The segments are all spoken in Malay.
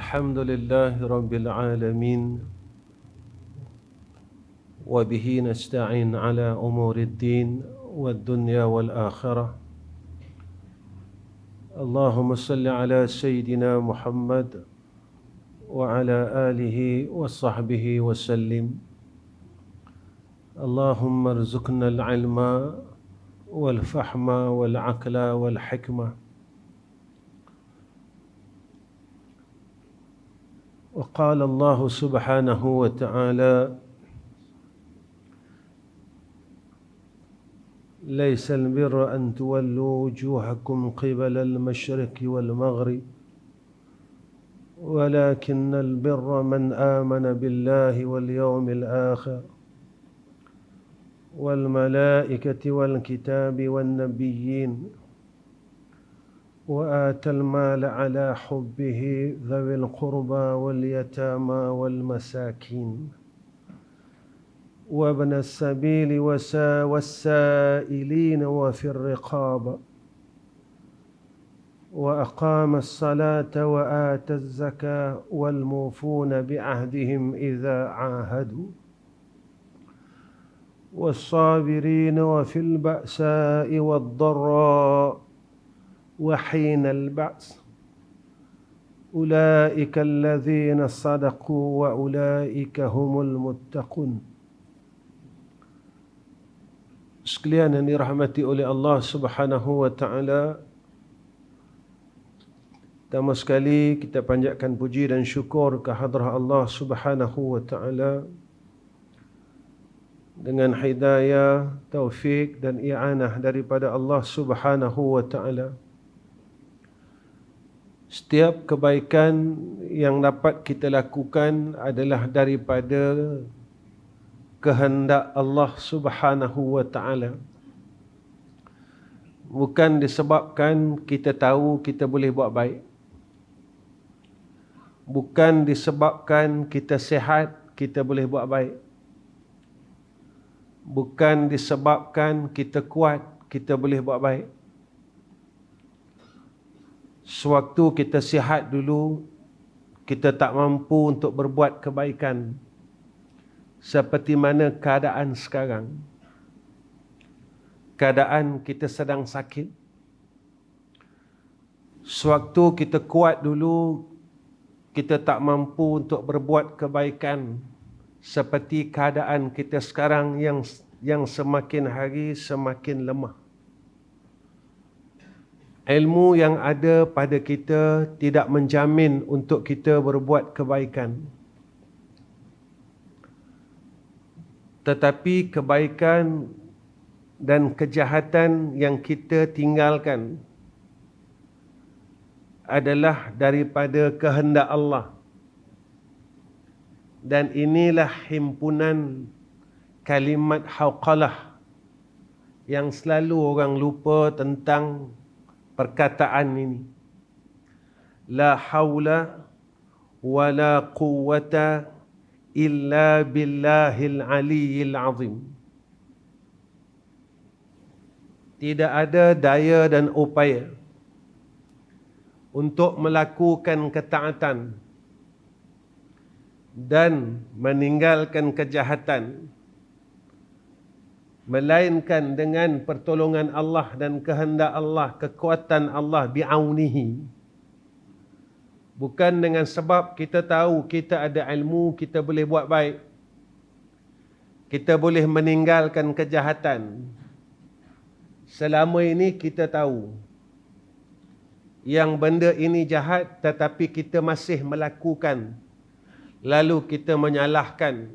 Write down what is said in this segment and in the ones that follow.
الحمد لله رب العالمين وبه نستعين على أمور الدين والدنيا والآخرة. اللهم صل على سيدنا محمد وعلى آله وصحبه وسلم. اللهم ارزقنا العلم والفهم والعقل والحكمة. وقال الله سبحانه وتعالى: ليس البر أن تولوا وجوهكم قبل المشرق والمغرب ولكن البر من آمن بالله واليوم الآخر والملائكة والكتاب والنبيين وآتى المال على حبه ذوي القربى واليتامى والمساكين وابن السبيل والسائلين وفي الرقاب وأقام الصلاة وآتى الزكاة والموفون بعهدهم إذا عاهدوا والصابرين وفي البأساء والضراء وحين البأس أولئك الذين صدقوا وأولئك هم المتقون. Sekalian yang dirahmati oleh Allah Subhanahu wa taala, pertama sekali kita panjatkan puji dan syukur ke hadrah Allah Subhanahu wa taala dengan hidayah, taufik dan i'anah daripada Allah Subhanahu wa taala. Setiap kebaikan yang dapat kita lakukan adalah daripada kehendak Allah Subhanahu wa taala. Bukan disebabkan kita tahu kita boleh buat baik. Bukan disebabkan kita sihat kita boleh buat baik. Bukan disebabkan kita kuat kita boleh buat baik. Sewaktu kita sihat dulu, kita tak mampu untuk berbuat kebaikan. Seperti mana keadaan sekarang. Keadaan kita sedang sakit. Sewaktu kita kuat dulu, kita tak mampu untuk berbuat kebaikan. Seperti keadaan kita sekarang yang semakin hari semakin lemah. Ilmu yang ada pada kita tidak menjamin untuk kita berbuat kebaikan. Tetapi kebaikan dan kejahatan yang kita tinggalkan adalah daripada kehendak Allah. Dan inilah himpunan kalimat hauqalah yang selalu orang lupa tentang perkataan ini. La haula wa la quwwata illa billahil aliyyil azim. Tidak ada daya dan upaya untuk melakukan ketaatan dan meninggalkan kejahatan melainkan dengan pertolongan Allah dan kehendak Allah, kekuatan Allah bi'aunihi. Bukan dengan sebab kita tahu kita ada ilmu, kita boleh buat baik. Kita boleh meninggalkan kejahatan. Selama ini kita tahu yang benda ini jahat tetapi kita masih melakukan. Lalu kita menyalahkan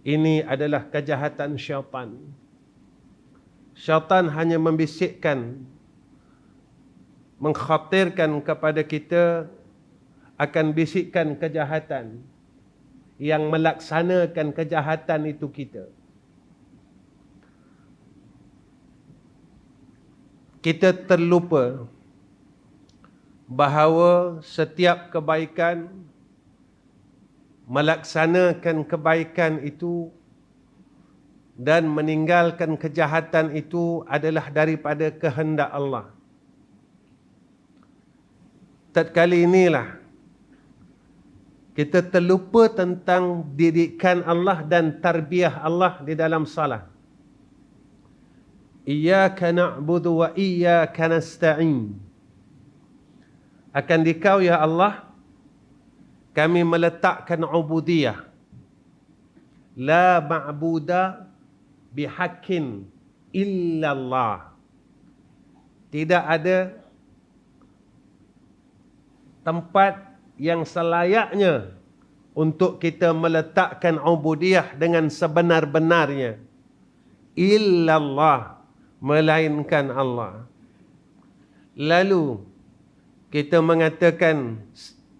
ini adalah kejahatan syaitan. Syaitan hanya membisikkan, mengkhatirkan kepada kita akan bisikkan kejahatan. Yang melaksanakan kejahatan itu kita. Kita terlupa bahawa setiap kebaikan, melaksanakan kebaikan itu dan meninggalkan kejahatan itu adalah daripada kehendak Allah. Tatkala inilah Kita terlupa tentang didikan Allah dan tarbiyah Allah di dalam salat. Iyyaka na'budu wa iyyaka nasta'in. Akan Dikau ya Allah kami meletakkan ubudiyah. La ma'buda bihaqqin illallah. Tidak ada tempat yang selayaknya untuk kita meletakkan ubudiyah dengan sebenar-benarnya. Illallah, melainkan Allah. Lalu kita mengatakan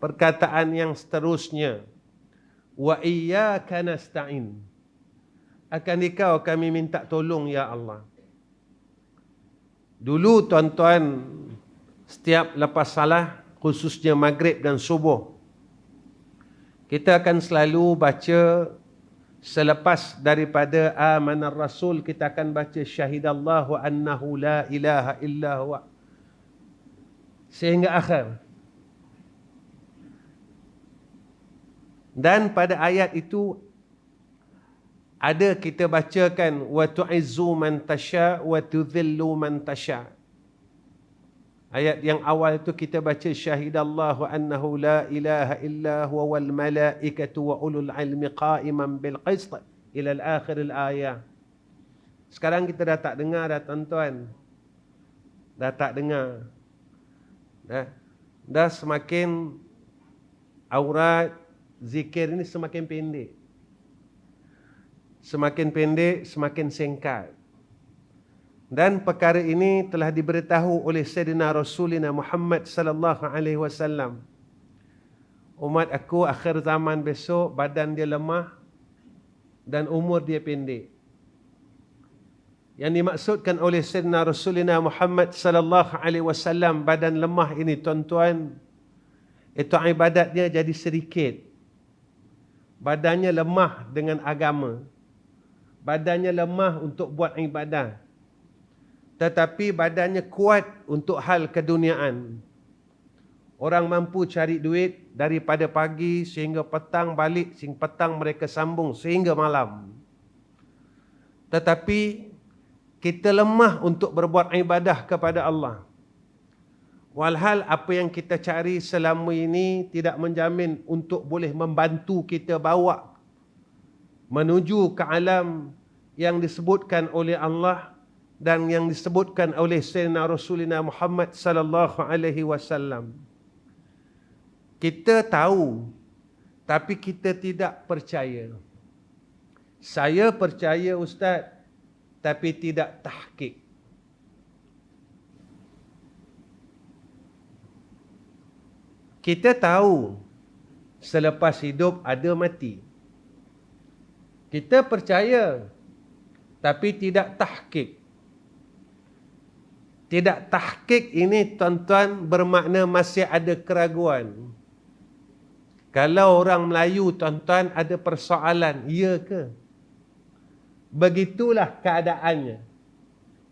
perkataan yang seterusnya, wa iyyaka nasta'in. Akan Dikau kami minta tolong ya Allah. Dulu tuan-tuan, setiap lepas salah, khususnya maghrib dan subuh, kita akan selalu baca selepas daripada amanar rasul, kita akan baca syahidallahu annahu la ilaha illa huwa sehingga akhir. Dan pada ayat itu ada kita bacakan wa tu'izzu man tasha wa tudhillu man tasha. Ayat yang awal itu kita baca syahidallahu annahu la ilaha illa huwa wal malaikatu wa ulul ilmi qa'iman bil qist ila al-akhir al-ayah. Sekarang kita dah tak dengar dah tuan-tuan. Dah tak dengar. Dah semakin aurat zikir ini semakin pendek. Semakin pendek, semakin singkat. Dan perkara ini telah diberitahu oleh Sayyidina Rasulina Muhammad sallallahu alaihi wasallam. Umat aku akhir zaman besok badan dia lemah dan umur dia pendek. Yang dimaksudkan oleh Sayyidina Rasulina Muhammad sallallahu alaihi wasallam badan lemah ini tuan-tuan, itu ibadatnya jadi sedikit. Badannya lemah dengan agama. Badannya lemah untuk buat ibadah. Tetapi badannya kuat untuk hal keduniaan. Orang mampu cari duit daripada pagi sehingga petang balik, sehingga petang mereka sambung sehingga malam. Tetapi kita lemah untuk berbuat ibadah kepada Allah. Walhal apa yang kita cari selama ini tidak menjamin untuk boleh membantu kita bawa menuju ke alam yang disebutkan oleh Allah dan yang disebutkan oleh Sayyidina Rasulina Muhammad sallallahu alaihi wasallam. Kita tahu tapi kita tidak percaya. Saya percaya Ustaz tapi tidak tahqiq. Kita tahu selepas hidup ada mati. Kita percaya tapi tidak tahqiq. Tidak tahqiq ini tuan-tuan bermakna masih ada keraguan. Kalau orang Melayu tuan-tuan ada persoalan, ya ke? Begitulah keadaannya.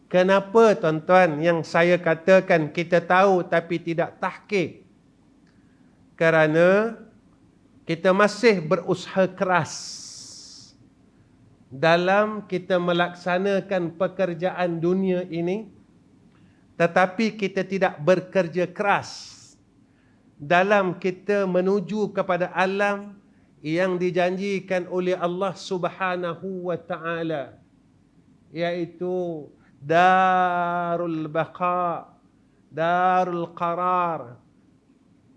Kenapa tuan-tuan yang saya katakan kita tahu tapi tidak tahqiq? Kerana kita masih berusaha keras dalam kita melaksanakan pekerjaan dunia ini, tetapi kita tidak bekerja keras dalam kita menuju kepada alam yang dijanjikan oleh Allah Subhanahu wa taala, yaitu darul baqa, darul qarar,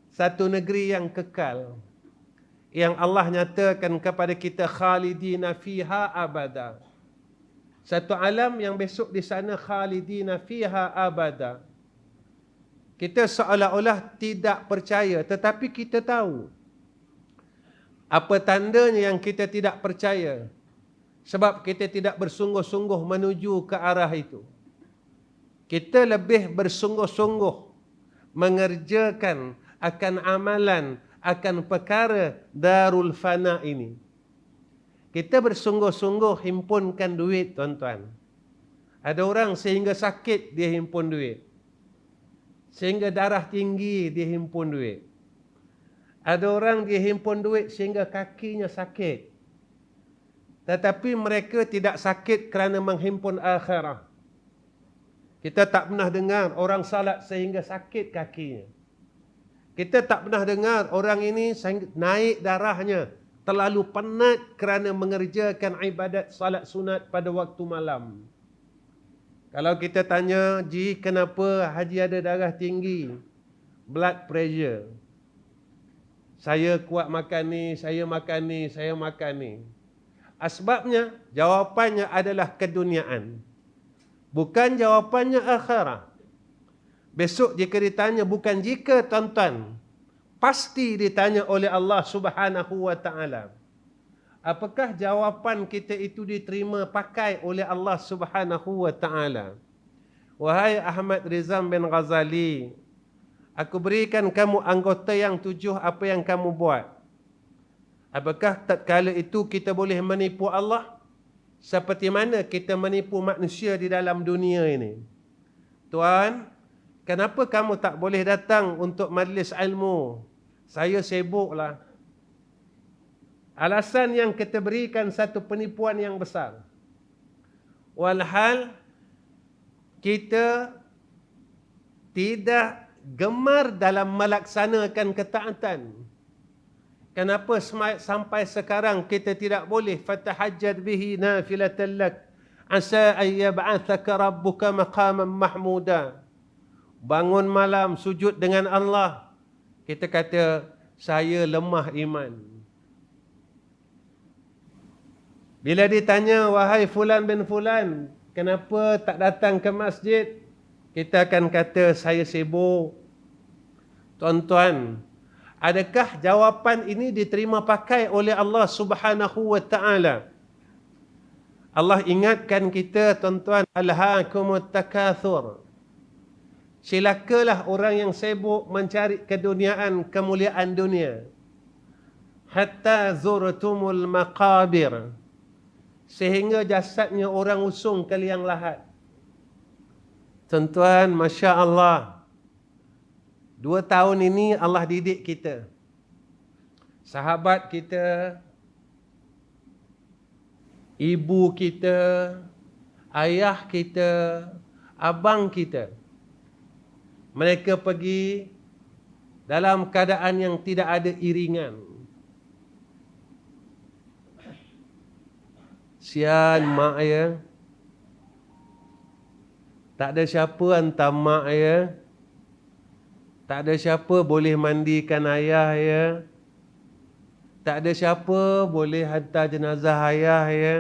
satu negeri yang kekal, yang Allah nyatakan kepada kita khalidina fiha abada. Satu alam yang besok di sana khalidina fiha abada. Kita seolah-olah tidak percaya, tetapi kita tahu. Apa tandanya yang kita tidak percaya? Sebab kita tidak bersungguh-sungguh menuju ke arah itu. Kita lebih bersungguh-sungguh mengerjakan akan amalan, akan perkara darul fana ini. Kita bersungguh-sungguh himpunkan duit tuan-tuan. Ada orang sehingga sakit dia himpun duit. Sehingga darah tinggi dia himpun duit. Ada orang dia himpun duit sehingga kakinya sakit. Tetapi mereka tidak sakit kerana menghimpun akhirah. Kita tak pernah dengar orang salat sehingga sakit kakinya. Kita tak pernah dengar orang ini naik darahnya, terlalu penat kerana mengerjakan ibadat salat sunat pada waktu malam. Kalau kita tanya, Ji, kenapa Haji ada darah tinggi? Blood pressure. Saya kuat makan ni, saya makan ni, saya makan ni. Asbabnya, jawapannya adalah keduniaan. Bukan jawapannya akhirah. Besok jika ditanya, bukan jika, tuan-tuan, pasti ditanya oleh Allah Subhanahu wa ta'ala. Apakah jawapan kita itu diterima pakai oleh Allah Subhanahu wa ta'ala? Wahai Ahmad Rizam bin Ghazali, aku berikan kamu anggota yang 7, apa yang kamu buat? Apakah tatkala itu kita boleh menipu Allah? Seperti mana kita menipu manusia di dalam dunia ini? Tuan, kenapa kamu tak boleh datang untuk majlis ilmu? Saya sibuklah. Alasan yang kita berikan satu penipuan yang besar. Walhal kita tidak gemar dalam melaksanakan ketaatan. Kenapa sampai sekarang kita tidak boleh fatahajjad bihi nafilatan lak asa an yab'athaka rabbuka maqaman mahmuda. Bangun malam sujud dengan Allah. Kita kata saya lemah iman. Bila ditanya, wahai fulan bin fulan, kenapa tak datang ke masjid? Kita akan kata saya sibuk. Tuan-tuan, adakah jawapan ini diterima pakai oleh Allah Subhanahu wa ta'ala? Allah ingatkan kita, tuan-tuan, alhaakumut takathur. Silakalah orang yang sibuk mencari keduniaan, kemuliaan dunia. Hatta zurtumul maqabir. Sehingga jasadnya orang usung ke liang lahat. Tuan-tuan, Masya Allah. 2 tahun ini Allah didik kita. Sahabat kita, ibu kita, ayah kita, abang kita. Mereka pergi dalam keadaan yang tidak ada iringan. Sian mak ya. Tak ada siapa hantar mak ya. Tak ada siapa boleh mandikan ayah ya. Tak ada siapa boleh hantar jenazah ayah ya.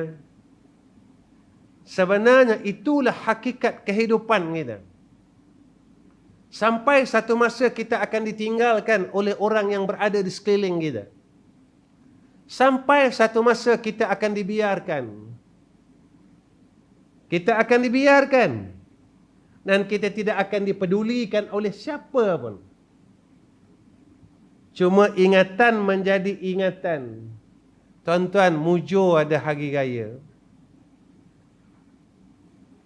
Sebenarnya itulah hakikat kehidupan kita. Sampai satu masa kita akan ditinggalkan oleh orang yang berada di sekeliling kita. Sampai satu masa kita akan dibiarkan. Kita akan dibiarkan. Dan kita tidak akan dipedulikan oleh siapa pun. Cuma ingatan menjadi ingatan. Tuan-tuan, mujur ada hari raya.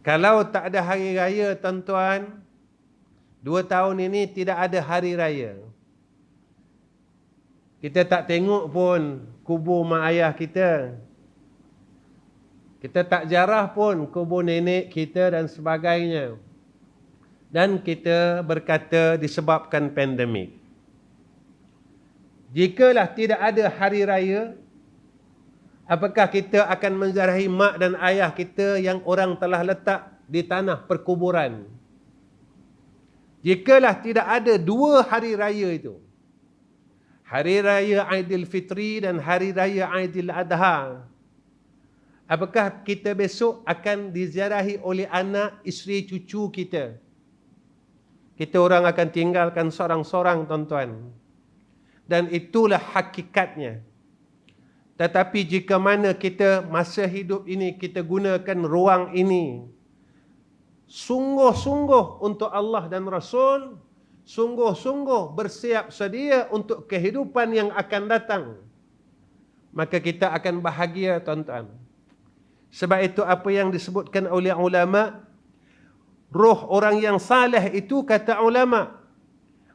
Kalau tak ada hari raya, tuan-tuan, 2 tahun ini tidak ada hari raya. Kita tak tengok pun kubur mak ayah kita. Kita tak jarah pun kubur nenek kita dan sebagainya. Dan kita berkata disebabkan pandemik. Jikalau tidak ada hari raya, apakah kita akan menziarahi mak dan ayah kita yang orang telah letak di tanah perkuburan? Jikalau tidak ada 2 hari raya itu, Hari Raya Aidilfitri dan Hari Raya Aidil Adha, apakah kita besok akan diziarahi oleh anak, isteri, cucu kita? Kita orang akan tinggalkan sorang-sorang, tuan-tuan. Dan itulah hakikatnya. Tetapi jika mana kita masa hidup ini, kita gunakan ruang ini sungguh-sungguh untuk Allah dan Rasul, sungguh-sungguh bersiap sedia untuk kehidupan yang akan datang, maka kita akan bahagia, tuan-tuan. Sebab itu apa yang disebutkan oleh ulama, roh orang yang saleh itu, kata ulama,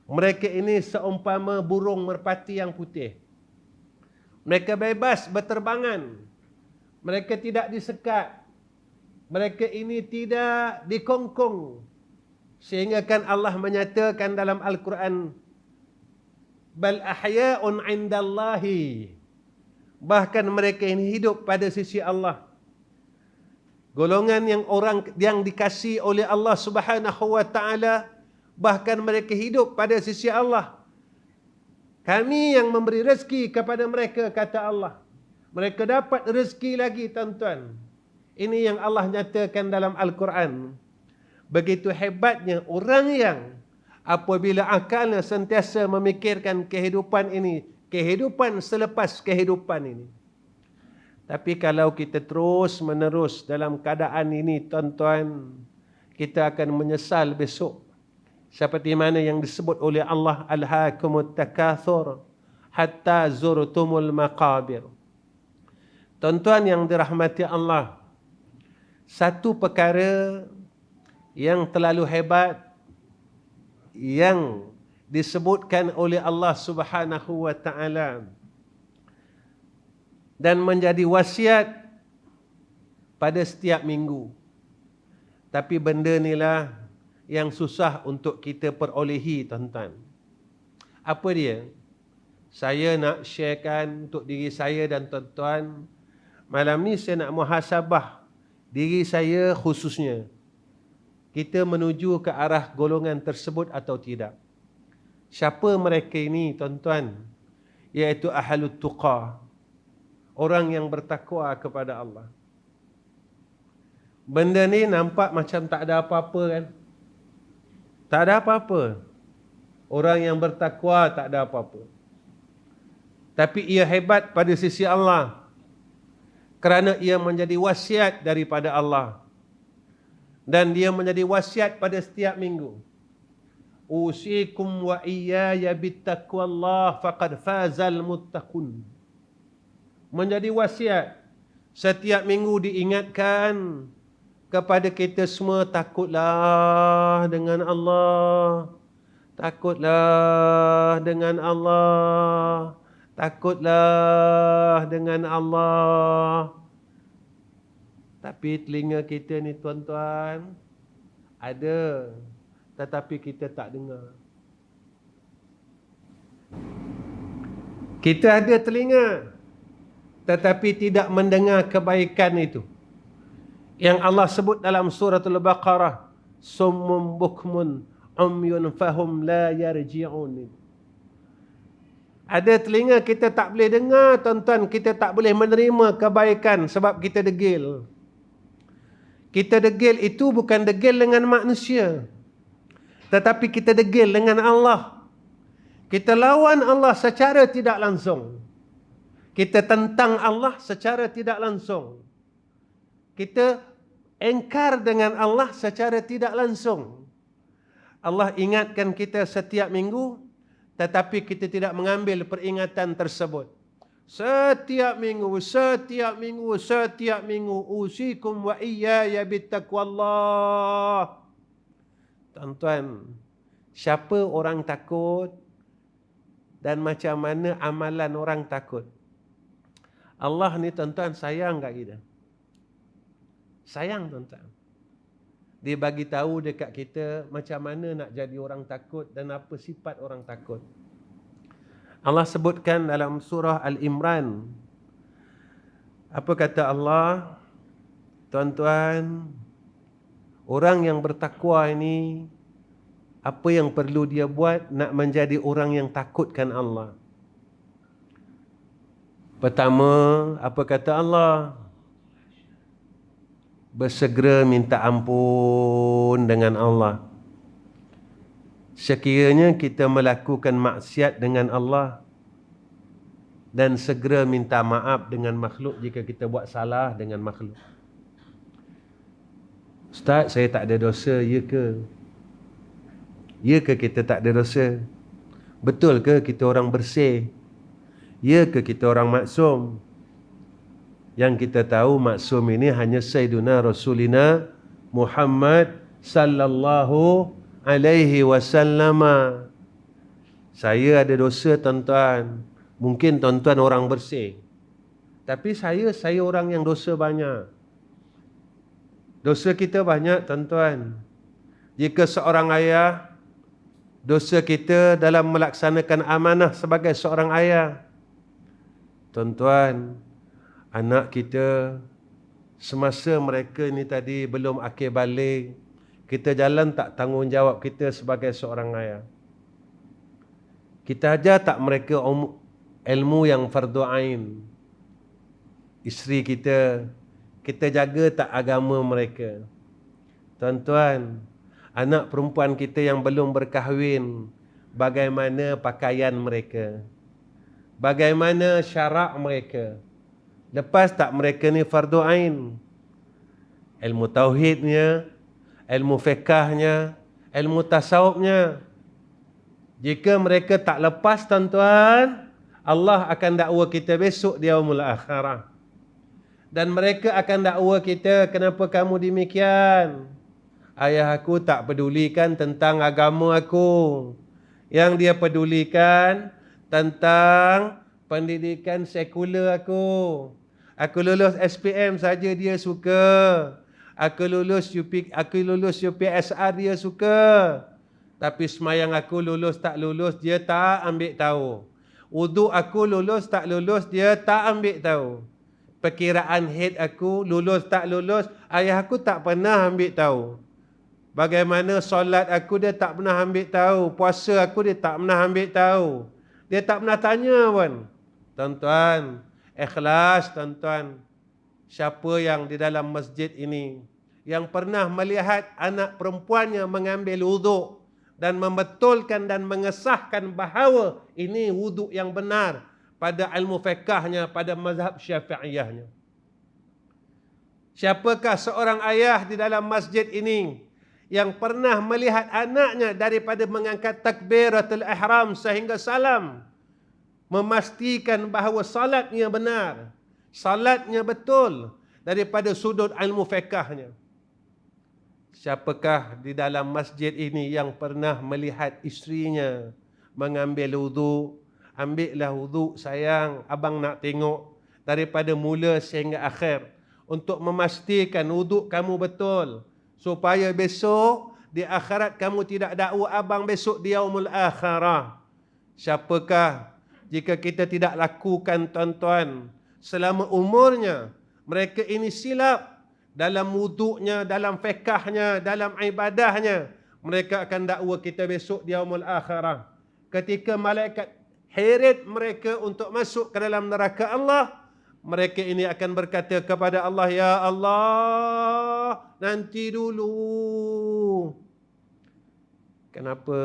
Mereka ini seumpama burung merpati yang putih. Mereka bebas berterbangan. Mereka tidak disekat. Mereka ini tidak dikongkong. Sehingga kan Allah menyatakan dalam Al-Quran, bal ahya'un 'indallahi. Bahkan mereka ini hidup pada sisi Allah. Golongan yang dikasihi oleh Allah Subhanahu wa taala, bahkan mereka hidup pada sisi Allah. Kami yang memberi rezeki kepada mereka, kata Allah. Mereka dapat rezeki lagi, tuan-tuan. Ini yang Allah nyatakan dalam Al-Quran. Begitu hebatnya orang yang apabila akalnya sentiasa memikirkan kehidupan ini, kehidupan selepas kehidupan ini. Tapi kalau kita terus menerus dalam keadaan ini, tuan-tuan, kita akan menyesal besok. Seperti mana yang disebut oleh Allah, alhaakumut takatsur hatta zurtumul maqabir. Tuan-tuan yang dirahmati Allah, satu perkara yang terlalu hebat yang disebutkan oleh Allah Subhanahu wa taala dan menjadi wasiat pada setiap minggu. Tapi benda inilah yang susah untuk kita perolehi, tuan-tuan. Apa dia? Saya nak sharekan untuk diri saya dan tuan-tuan. Malam ni saya nak muhasabah diri saya khususnya. Kita menuju ke arah golongan tersebut atau tidak? Siapa mereka ini, tuan-tuan? Iaitu ahlut tuqa. Orang yang bertakwa kepada Allah. Benda ni nampak macam tak ada apa-apa kan? Tak ada apa-apa. Orang yang bertakwa tak ada apa-apa. Tapi ia hebat pada sisi Allah. Kerana ia menjadi wasiat daripada Allah. Dan dia menjadi wasiat pada setiap minggu. Usikum wa iyaya bittaqwallah faqad fazal muttaqun. Menjadi wasiat. Setiap minggu diingatkan kepada kita semua, takutlah dengan Allah. Takutlah dengan Allah. Takutlah dengan Allah. Tapi telinga kita ni, tuan-tuan, ada, tetapi kita tak dengar. Kita ada telinga, tetapi tidak mendengar kebaikan itu. Yang Allah sebut dalam suratul Baqarah, summum bukmun umyun fahum la yarji'un. Ada telinga kita tak boleh dengar, tuan-tuan. Kita tak boleh menerima kebaikan sebab kita degil. Kita degil itu bukan degil dengan manusia, tetapi kita degil dengan Allah. Kita lawan Allah secara tidak langsung. Kita tentang Allah secara tidak langsung. Kita engkar dengan Allah secara tidak langsung. Allah ingatkan kita setiap minggu, tetapi kita tidak mengambil peringatan tersebut. Setiap minggu, usikum wa iyaya bittaqwallah. Tuan-tuan, siapa orang takut dan macam mana amalan orang takut? Allah ni, tuan-tuan, sayang kat kita. Sayang, tuan-tuan. Dia bagi tahu dekat kita macam mana nak jadi orang takut dan apa sifat orang takut. Allah sebutkan dalam surah Al-Imran. Apa kata Allah? Tuan-tuan, orang yang bertakwa ini, apa yang perlu dia buat nak menjadi orang yang takutkan Allah? Pertama, apa kata Allah? Bersegera minta ampun dengan Allah. Sekiranya kita melakukan maksiat dengan Allah, dan segera minta maaf dengan makhluk jika kita buat salah dengan makhluk. Ustaz, saya tak ada dosa, ya ke? Ya ke kita tak ada dosa? Betul ke kita orang bersih? Ya ke kita orang maksum? Yang kita tahu maksum ini hanya Sayyiduna Rasulina Muhammad sallallahu alaihi wasallam. Saya ada dosa tuan-tuan. Mungkin tuan-tuan orang bersih. Tapi saya orang yang dosa banyak. Dosa kita banyak tuan-tuan. Jika seorang ayah, dosa kita dalam melaksanakan amanah sebagai seorang ayah. Tuan-tuan, anak kita semasa mereka ni tadi belum akil balik, kita jalan tak tanggungjawab kita sebagai seorang ayah. Kita ajar tak mereka ilmu yang fardu ain. Isteri kita jaga tak agama mereka. Tuan-tuan, anak perempuan kita yang belum berkahwin, bagaimana pakaian mereka? Bagaimana syarak mereka? Lepas tak mereka ni fardu ain? Ilmu tauhidnya, ilmu fiqahnya, ilmu tasawufnya. Jika mereka tak lepas tuan-tuan, Allah akan dakwa kita besok di yaumul akhirah. Dan mereka akan dakwa kita, kenapa kamu demikian? Ayah aku tak pedulikan tentang agama aku. Yang dia pedulikan tentang pendidikan sekular aku. Aku lulus SPM saja dia suka. Aku lulus UPSR dia suka. Tapi semayang aku lulus tak lulus dia tak ambil tahu. Wuduk aku lulus tak lulus dia tak ambil tahu. Perkiraan head aku lulus tak lulus ayah aku tak pernah ambil tahu. Bagaimana solat aku dia tak pernah ambil tahu. Puasa aku dia tak pernah ambil tahu. Dia tak pernah tanya pun. Tuan-tuan, ikhlas tuan-tuan. Siapa yang di dalam masjid ini yang pernah melihat anak perempuannya mengambil wuduk dan membetulkan dan mengesahkan bahawa ini wuduk yang benar pada ilmu fiqahnya, pada mazhab syafi'iyahnya? Siapakah seorang ayah di dalam masjid ini yang pernah melihat anaknya daripada mengangkat takbiratul ihram sehingga salam, memastikan bahawa salatnya benar, salatnya betul daripada sudut ilmu fiqahnya? Siapakah di dalam masjid ini yang pernah melihat isterinya mengambil wuduk? Ambillah wuduk sayang, abang nak tengok daripada mula sehingga akhir untuk memastikan wuduk kamu betul, supaya besok di akhirat kamu tidak dakwa abang besok di yaumul akhirah. Siapakah jika kita tidak lakukan tuan-tuan selama umurnya, mereka ini silap dalam wuduknya, dalam fiqahnya, dalam ibadahnya, mereka akan dakwa kita besok di yaumul akhirah. Ketika malaikat heret mereka untuk masuk ke dalam neraka Allah, mereka ini akan berkata kepada Allah, ya Allah, nanti dulu. Kenapa?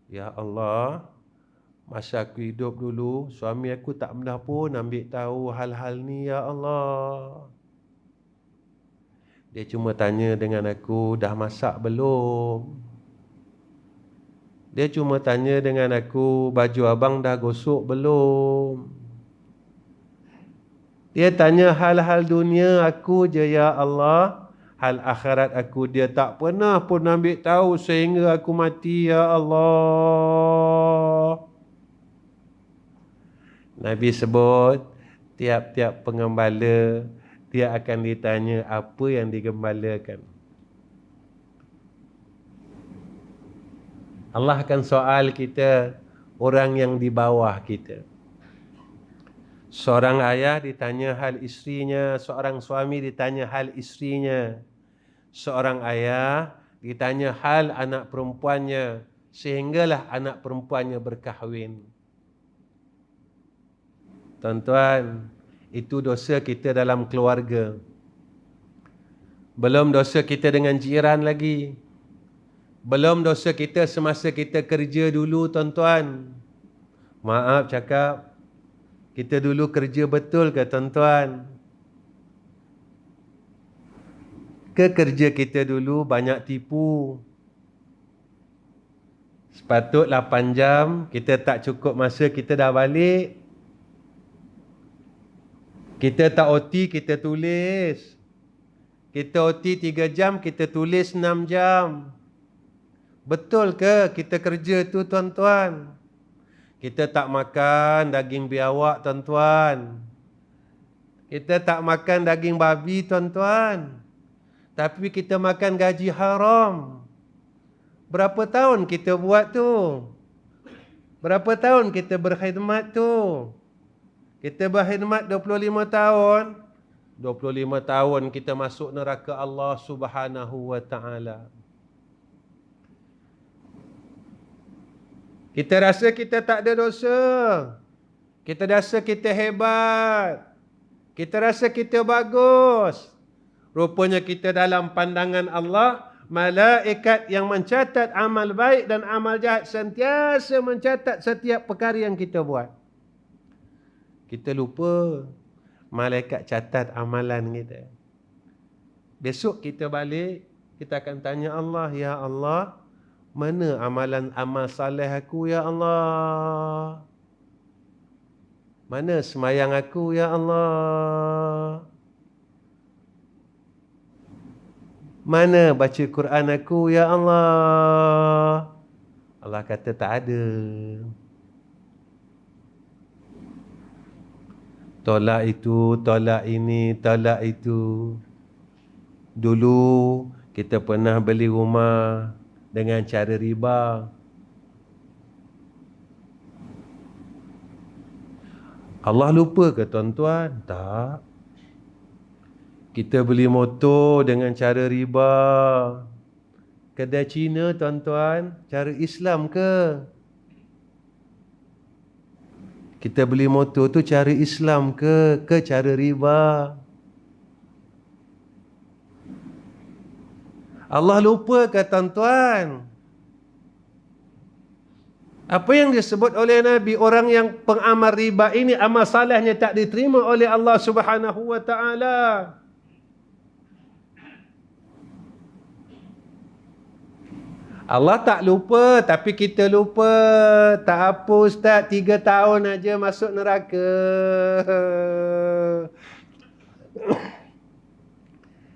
Ya Allah, masa aku hidup dulu, suami aku tak pernah pun ambil tahu hal-hal ni, ya Allah. Dia cuma tanya dengan aku, dah masak belum? Dia cuma tanya dengan aku, baju abang dah gosok belum? Dia tanya hal-hal dunia aku je, ya Allah. Hal akhirat aku dia tak pernah pun ambil tahu sehingga aku mati, ya Allah. Nabi sebut, tiap-tiap pengembala, dia akan ditanya apa yang digembalakan. Allah akan soal kita, orang yang di bawah kita. Seorang ayah ditanya hal isterinya, seorang suami ditanya hal isterinya. Seorang ayah ditanya hal anak perempuannya, sehinggalah anak perempuannya berkahwin. Tuan-tuan, itu dosa kita dalam keluarga. Belum dosa kita dengan jiran lagi. Belum dosa kita semasa kita kerja dulu, tuan-tuan. Maaf cakap, kita dulu kerja betul ke tuan-tuan? Ke kerja kita dulu banyak tipu? Sepatut 8 jam, kita tak cukup masa, kita dah balik. Kita tak OT, kita tulis. Kita OT 3 jam, kita tulis 6 jam. Betul ke kita kerja tu tuan-tuan? Kita tak makan daging biawak tuan-tuan. Kita tak makan daging babi tuan-tuan. Tapi kita makan gaji haram. Berapa tahun kita buat tu? Berapa tahun kita berkhidmat tu? Kita berkhidmat 25 tahun. 25 tahun kita masuk neraka Allah Subhanahu wa taala. Kita rasa kita tak ada dosa. Kita rasa kita hebat. Kita rasa kita bagus. Rupanya kita dalam pandangan Allah, malaikat yang mencatat amal baik dan amal jahat sentiasa mencatat setiap perkara yang kita buat. Kita lupa malaikat catat amalan kita. Besok kita balik, kita akan tanya Allah, ya Allah, mana amalan amal saleh aku ya Allah? Mana semayang aku ya Allah? Mana baca Quran aku ya Allah? Allah kata tak ada. Tolak itu, tolak ini, tolak itu. Dulu kita pernah beli rumah dengan cara riba. Allah lupa ke tuan-tuan? Tak. Kita beli motor dengan cara riba. Kedai Cina tuan-tuan, cara Islam ke? Kita beli motor tu cara Islam ke cara riba? Allah lupa ke tuan-tuan? Apa yang disebut oleh Nabi, orang yang pengamal riba ini amal salehnya tak diterima oleh Allah Subhanahu wa taala. Allah tak lupa, tapi kita lupa. Tak apa Ustaz, 3 tahun aja masuk neraka.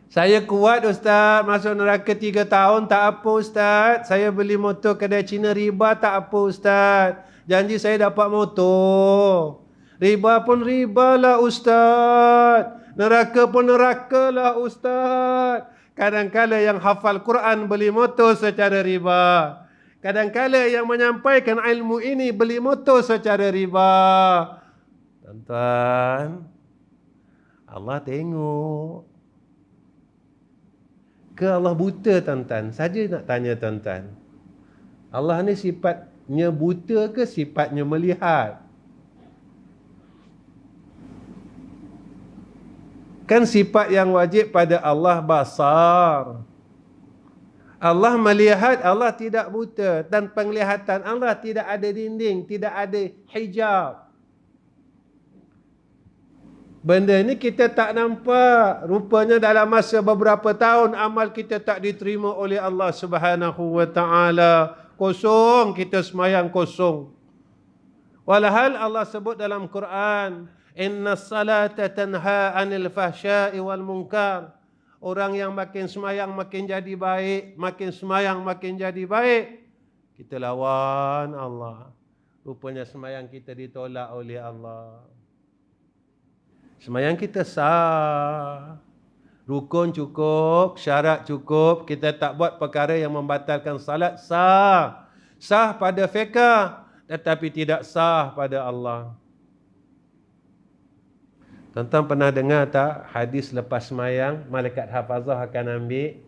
Saya kuat Ustaz, masuk neraka 3 tahun, tak apa Ustaz. Saya beli motor kedai Cina riba, tak apa Ustaz. Janji saya dapat motor. Riba pun riba lah Ustaz. Neraka pun neraka lah Ustaz. Kadang-kala yang hafal Quran beli motor secara riba. Kadang-kala yang menyampaikan ilmu ini beli motor secara riba. Tuan-tuan, Allah tengok. Ke Allah buta tuan-tuan? Saja nak tanya tuan-tuan. Allah ni sifatnya buta ke sifatnya melihat? Kan sifat yang wajib pada Allah basar. Allah melihat, Allah tidak buta. Dan penglihatan Allah tidak ada dinding, tidak ada hijab. Benda ni kita tak nampak. Rupanya dalam masa beberapa tahun amal kita tak diterima oleh Allah Subhanahu wa taala. Kosong, kita semayang kosong. Walhal Allah sebut dalam Quran, inna salata tanha anil fahsya'i wal munkar. Orang yang makin semayang makin jadi baik, makin semayang makin jadi baik. Kita lawan Allah. Rupanya semayang kita ditolak oleh Allah. Semayang kita sah. Rukun cukup, syarat cukup. Kita tak buat perkara yang membatalkan salat, sah. Sah pada fiqh, tetapi tidak sah pada Allah. Tuan-tuan pernah dengar tak hadis lepas semayang, malaikat hafazah akan ambil,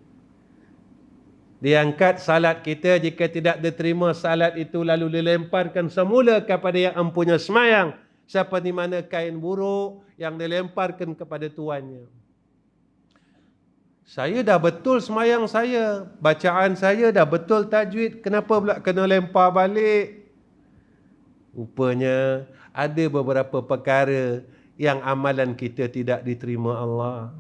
diangkat salat kita, jika tidak diterima salat itu lalu dilemparkan semula kepada yang empunya semayang, seperti mana kain buruk yang dilemparkan kepada tuannya. Saya dah betul semayang saya, bacaan saya dah betul tajwid, kenapa pula kena lempar balik? Rupanya ada beberapa perkara yang amalan kita tidak diterima Allah.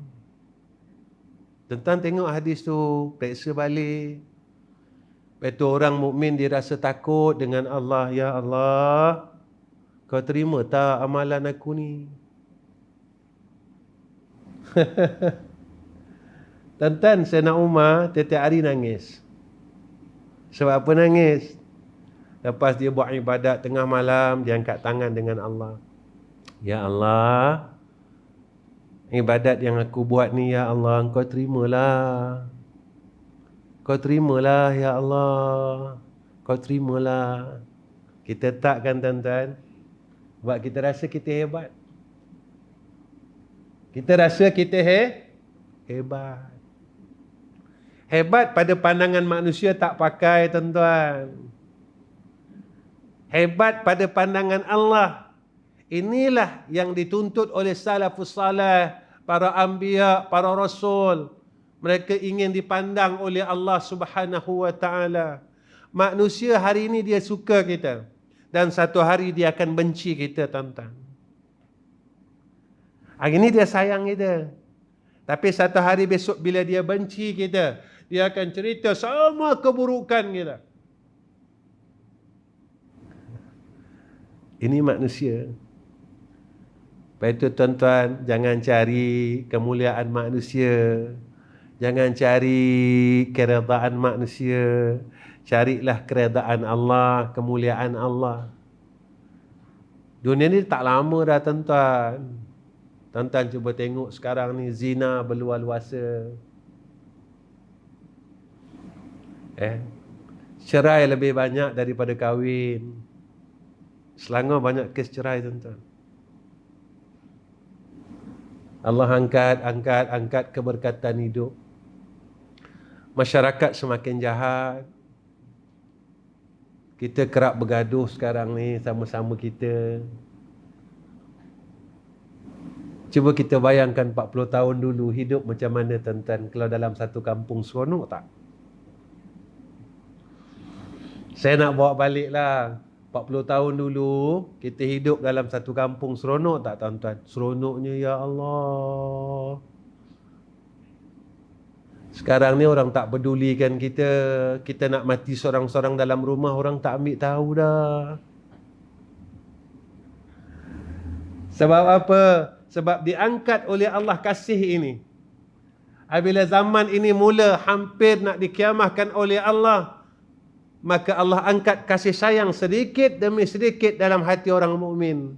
Tuan-tuan tengok hadis tu, periksa balik. Betul orang mukmin dia rasa takut dengan Allah. Ya Allah, kau terima tak amalan aku ni? Tuan-tuan, Sayyidina Umar tiap-tiap hari nangis. Sebab apa nangis? Lepas dia buat ibadat tengah malam, dia angkat tangan dengan Allah. Ya Allah, ibadat yang aku buat ni, ya Allah, Engkau terimalah. Kau terimalah, ya Allah. Kau terimalah. Kita takkan tuan-tuan? Sebab kita rasa kita hebat. Kita rasa kita hebat. Hebat pada pandangan manusia tak pakai, tuan-tuan. Hebat pada pandangan Allah. Inilah yang dituntut oleh salafus salih, para anbiya, para rasul. Mereka ingin dipandang oleh Allah Subhanahu wa taala. Manusia hari ini dia suka kita, dan satu hari dia akan benci kita, tuan-tuan. Hari ini dia sayang kita, tapi satu hari besok bila dia benci kita, dia akan cerita semua keburukan kita. Ini manusia. Sebab itu tuan-tuan, jangan cari kemuliaan manusia. Jangan cari keredaan manusia. Carilah keredaan Allah, kemuliaan Allah. Dunia ni tak lama dah, tuan-tuan. Tuan-tuan cuba tengok sekarang ni, zina berluar-luasa. Cerai lebih banyak daripada kahwin. Selangor banyak kes cerai, tuan-tuan. Allah angkat keberkatan hidup. Masyarakat semakin jahat. Kita kerap bergaduh sekarang ni sama-sama kita. Cuba kita bayangkan 40 tahun dulu hidup macam mana, tuan-tuan, kalau dalam satu kampung. Seronok tak? Saya nak bawa balik lah. 40 tahun dulu kita hidup dalam satu kampung. Seronok tak, tuan-tuan? Seronoknya, ya Allah. Sekarang ni orang tak pedulikan kita. Kita nak mati seorang-seorang dalam rumah, orang tak ambil tahu dah. Sebab apa? Sebab diangkat oleh Allah kasih ini. Apabila zaman ini mula hampir nak dikiamahkan oleh Allah, maka Allah angkat kasih sayang sedikit demi sedikit dalam hati orang mukmin.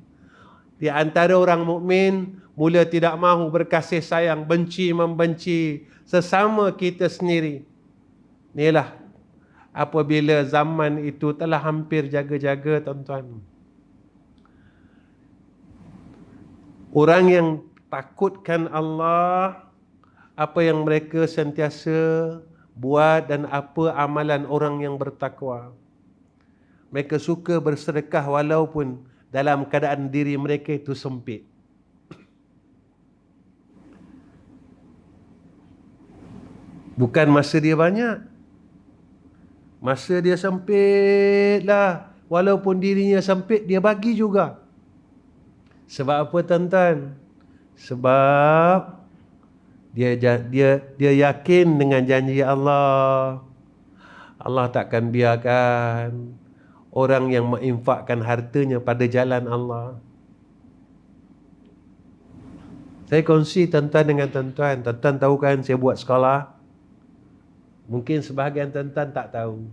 Di antara orang mukmin mula tidak mahu berkasih sayang, benci membenci sesama kita sendiri. Inilah apabila zaman itu telah hampir jaga-jaga, tuan-tuan. Orang yang takutkan Allah, apa yang mereka sentiasa buat dan apa amalan orang yang bertakwa. Mereka suka bersedekah walaupun dalam keadaan diri mereka itu sempit. Bukan masa dia banyak, masa dia sempit lah. Walaupun dirinya sempit, dia bagi juga. Sebab apa, tuan-tuan? Sebab dia yakin dengan janji Allah. Allah takkan biarkan orang yang menginfakkan hartanya pada jalan Allah. Saya kongsi, tuan-tuan, dengan tuan-tuan. Tuan-tuan tahu kan saya buat sekolah? Mungkin sebahagian tuan-tuan tak tahu.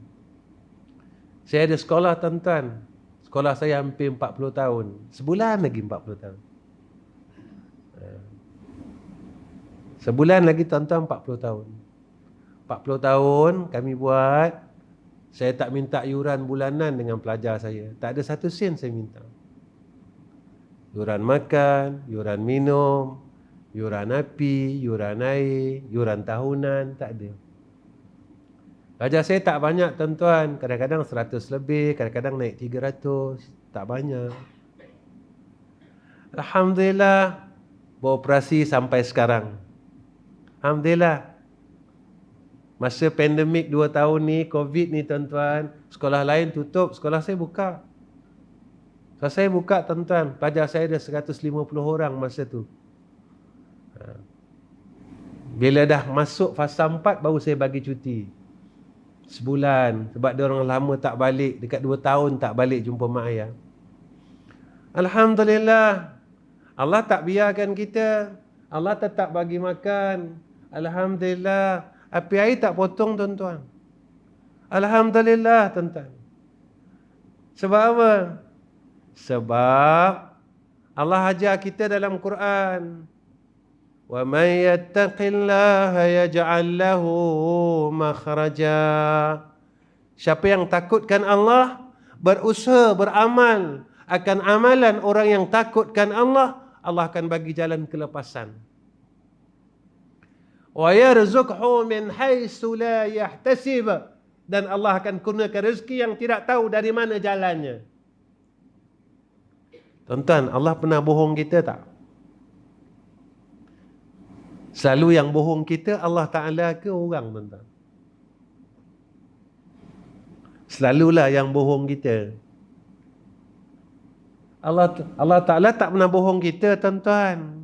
Saya ada sekolah, tuan-tuan. Sekolah saya hampir 40 tahun. Sebulan lagi 40 tahun. Sebulan lagi, tuan-tuan, 40 tahun. 40 tahun kami buat. Saya tak minta yuran bulanan dengan pelajar saya. Tak ada satu sen saya minta. Yuran makan, yuran minum, yuran api, yuran air, yuran tahunan, tak ada. Pelajar saya tak banyak, tuan-tuan. Kadang-kadang 100 lebih, kadang-kadang naik 300. Tak banyak. Alhamdulillah, beroperasi sampai sekarang. Alhamdulillah. Masa pandemik 2 tahun ni, COVID ni, tuan-tuan, sekolah lain tutup, sekolah saya buka. Sekolah saya buka, tuan-tuan. Pelajar saya ada 150 orang masa tu. Bila dah masuk fasa 4, baru saya bagi cuti. Sebulan. Sebab dia orang lama tak balik, dekat 2 tahun tak balik jumpa mak ayah. Alhamdulillah. Allah tak biarkan kita. Allah tetap bagi makan. Alhamdulillah. Api air tak potong, tuan-tuan. Alhamdulillah, tuan-tuan. Sebab apa? Sebab Allah ajar kita dalam Quran, wa may yattaqillaha yaj'al lahu makhraja. Siapa yang takutkan Allah, berusaha beramal akan amalan orang yang takutkan Allah, Allah akan bagi jalan kelepasan. Wa yarzuqhu min haitsu la yahtasib, dan Allah akan kurniakan rezeki yang tidak tahu dari mana jalannya. Tuan-tuan, Allah pernah bohong kita tak? Selalu yang bohong kita Allah Ta'ala ke orang, tuan-tuan? Selalulah yang bohong kita. Allah Ta'ala tak pernah bohong kita, tuan-tuan.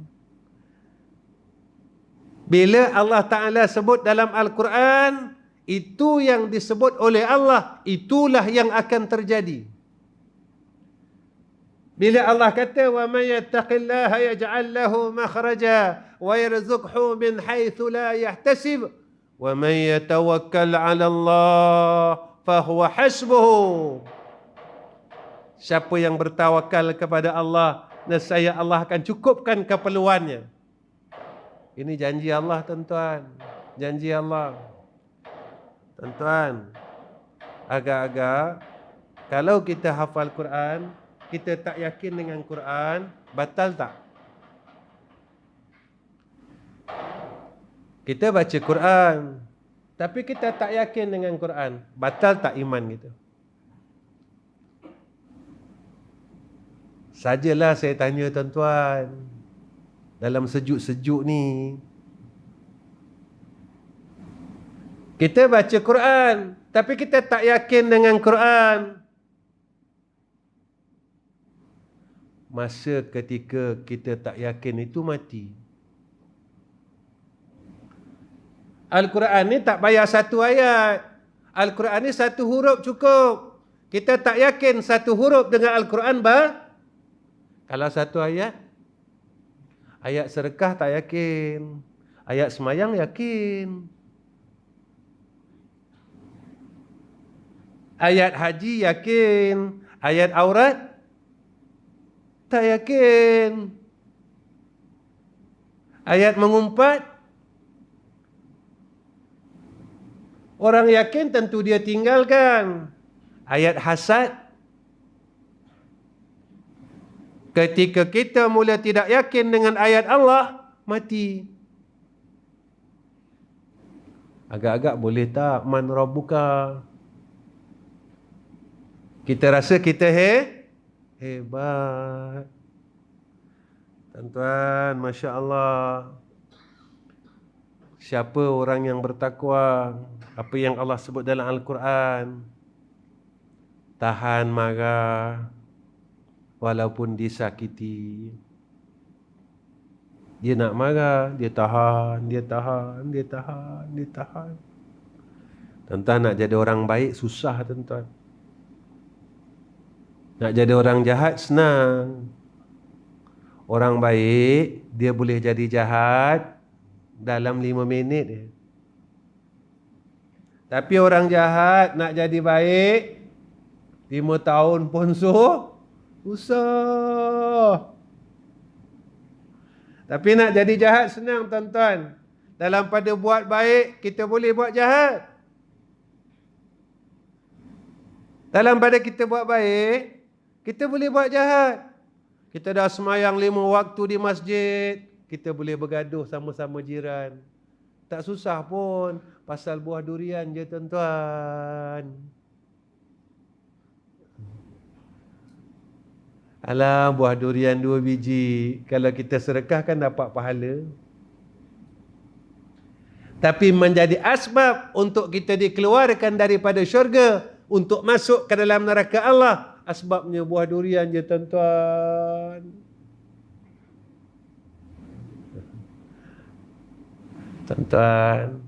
Bila Allah Ta'ala sebut dalam Al-Quran, itu yang disebut oleh Allah, itulah yang akan terjadi. Bila Allah kata, wa may yattaqillaha yaj'al lahu makhraja wa yarzuqhu min haitsu la yahtasib wa may yatawakkal 'ala Allah fa huwa hasbuh. Siapa yang bertawakal kepada Allah, nescaya Allah akan cukupkan keperluannya. Ini janji Allah, tuan-tuan. Janji Allah. Tuan-tuan, agak-agak kalau kita hafal Quran, kita tak yakin dengan Quran, batal tak? Kita baca Quran, tapi kita tak yakin dengan Quran, batal tak iman kita? Sajalah saya tanya tuan-tuan, dalam sejuk-sejuk ni, kita baca Quran, tapi kita tak yakin dengan Quran. Masa ketika kita tak yakin itu mati. Al-Quran ni tak payah satu ayat. Al-Quran ni satu huruf cukup. Kita tak yakin satu huruf dengan Al-Quran kalau satu ayat. Ayat sedekah tak yakin. Ayat semayang yakin. Ayat haji yakin. Ayat aurat tak yakin. Ayat mengumpat, orang yakin tentu dia tinggalkan. Ayat hasad, ketika kita mula tidak yakin dengan ayat Allah, mati. Agak-agak boleh tak man rabbuka? Kita rasa kita hebat. Tuan-tuan, Masya Allah. Siapa orang yang bertakwa? Apa yang Allah sebut dalam Al-Quran? Tahan marah walaupun disakiti. Dia nak marah, dia tahan. Tuan-tuan, nak jadi orang baik susah, tuan-tuan. Nak jadi orang jahat senang. Orang baik, dia boleh jadi jahat dalam 5 minit je. Tapi orang jahat nak jadi baik 5 tahun pun susah. Tapi nak jadi jahat senang, tuan-tuan. Dalam pada buat baik, kita boleh buat jahat. Dalam pada kita buat baik, kita boleh buat jahat. Kita dah semayang 5 waktu di masjid, kita boleh bergaduh sama-sama jiran. Tak susah pun, pasal buah durian je, tuan-tuan. Alah, buah durian 2 biji. Kalau kita sedekahkan dapat pahala. Tapi menjadi asbab untuk kita dikeluarkan daripada syurga, untuk masuk ke dalam neraka Allah, asbabnya buah durian je, tuan-tuan. Tuan-tuan,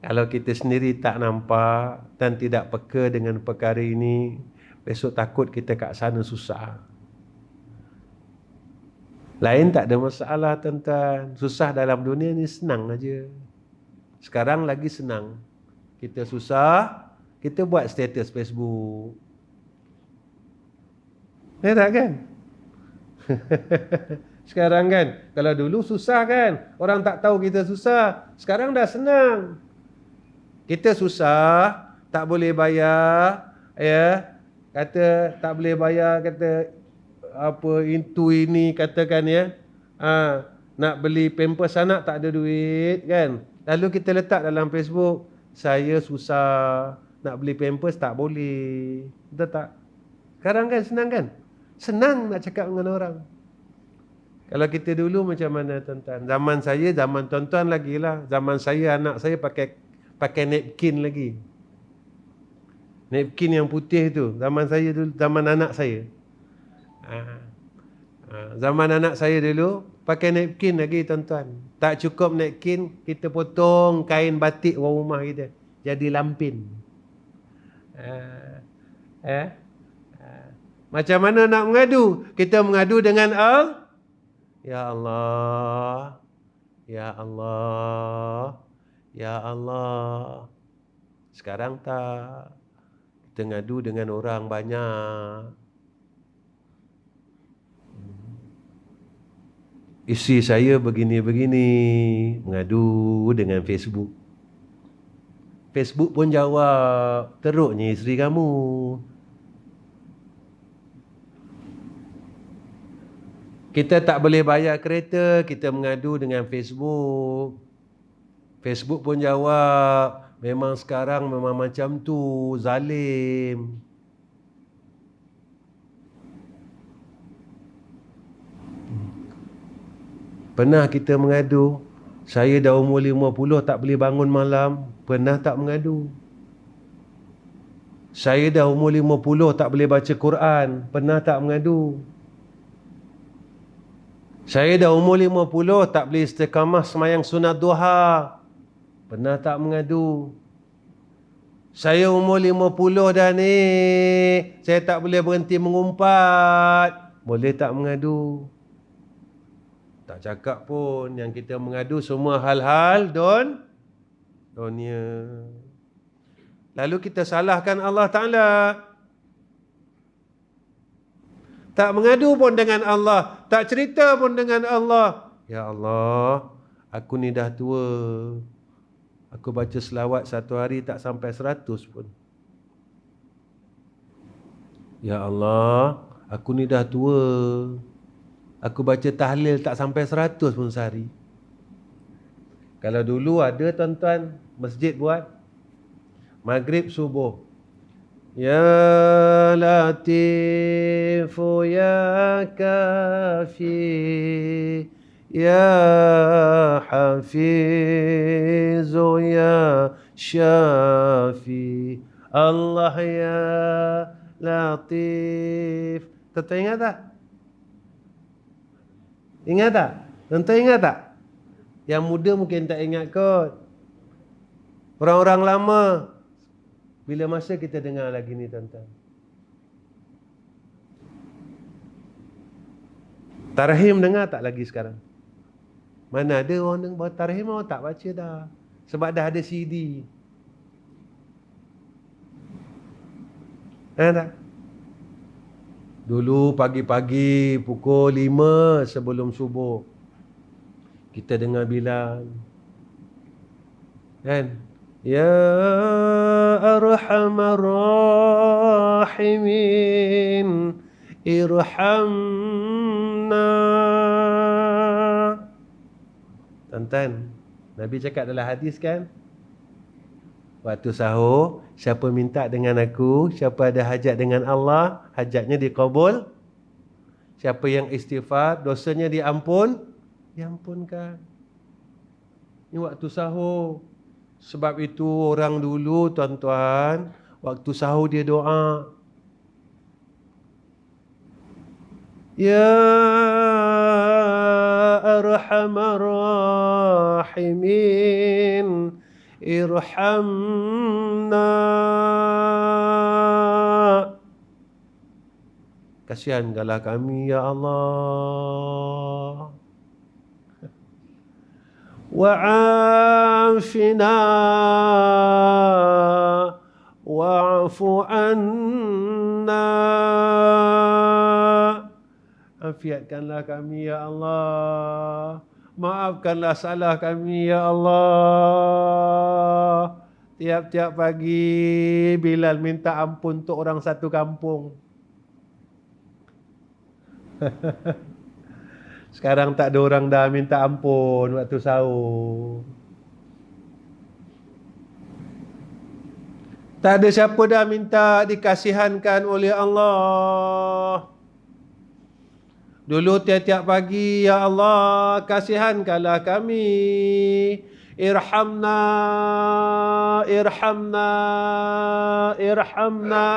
kalau kita sendiri tak nampak dan tidak peka dengan perkara ini, besok takut kita kat sana susah. Lain tak ada masalah, tuan-tuan. Susah dalam dunia ni senang aja. Sekarang lagi senang. Kita susah, kita buat status Facebook. Tak kan? Sekarang kan, kalau dulu susah kan, orang tak tahu kita susah. Sekarang dah senang. Kita susah, tak boleh bayar, ya. Kata tak boleh bayar, kata apa itu ini, katakan ya. Nak beli pampers anak tak ada duit kan. Lalu kita letak dalam Facebook, saya susah, nak beli pampers tak boleh. Betul tak? Sekarang kan senang kan? Senang nak cakap dengan orang. Kalau kita dulu macam mana tuan-tuan? Zaman saya, zaman tuan-tuan lagi lah. Zaman saya, anak saya pakai napkin lagi. Napkin yang putih tu. Zaman saya dulu, zaman anak saya. Zaman anak saya dulu, pakai napkin lagi tuan-tuan. Tak cukup napkin, kita potong kain batik orang rumah kita. Jadi lampin. Macam mana nak mengadu? Kita mengadu dengan Ya Allah, Ya Allah, Ya Allah. Sekarang tak. Kita ngadu dengan orang banyak. Isteri saya begini-begini, mengadu dengan Facebook. Facebook pun jawab, teruknya isteri kamu. Kita tak boleh bayar kereta, kita mengadu dengan Facebook. Facebook pun jawab, memang sekarang memang macam tu, zalim. Pernah kita mengadu, saya dah umur 50 tak boleh bangun malam, pernah tak mengadu? Saya dah umur 50 tak boleh baca Quran, pernah tak mengadu? Saya dah umur 50 tak boleh istiqamah semayang sunat duha, pernah tak mengadu? Saya umur 50 dah ni, saya tak boleh berhenti mengumpat, boleh tak mengadu? Tak cakap pun, yang kita mengadu semua hal-hal dunia. Lalu kita salahkan Allah Ta'ala. Tak mengadu pun dengan Allah, tak cerita pun dengan Allah. Ya Allah, aku ni dah tua, aku baca selawat satu hari tak sampai 100 pun. Ya Allah, aku ni dah tua, aku baca tahlil tak sampai 100 pun sehari. Kalau dulu ada tuan-tuan, masjid buat maghrib subuh, Ya Latifu Ya Kafi Ya Hafizu Ya Syafi Allah Ya Latif. Tuan-tuan ingat tak? Ingat tak? Tuan-tuan ingat tak? Yang muda mungkin tak ingat kot. Orang-orang lama, bila masa kita dengar lagi ni tuan-tuan? Tarhim dengar tak lagi sekarang? Mana ada orang dengar tarhim, orang tak baca dah. Sebab dah ada CD. Tak? Dulu pagi-pagi pukul 5 sebelum subuh, kita dengar Bilal. Kan? Ya Arhamar Rahimin Irhamna. Tuan-tuan, Nabi cakap dalam hadis kan, waktu sahur, siapa minta dengan aku, siapa ada hajat dengan Allah, hajatnya dikabul. Siapa yang istighfar, dosanya diampunkan. Ini waktu sahur. Sebab itu orang dulu tuan-tuan, waktu sahur dia doa, Ya Arhamar Rahimin Irhamna. Kasihankanlah kami ya Allah. وعافنا واعف عنا. Afiatkanlah kami ya Allah. Maafkanlah salah kami ya Allah. Tiap-tiap pagi Bilal minta ampun untuk orang satu kampung. Sekarang tak ada orang dah minta ampun waktu sahur. Tak ada siapa dah minta dikasihankan oleh Allah. Dulu tiap-tiap pagi, ya Allah, kasihankanlah kami. Irhamna, irhamna, irhamna.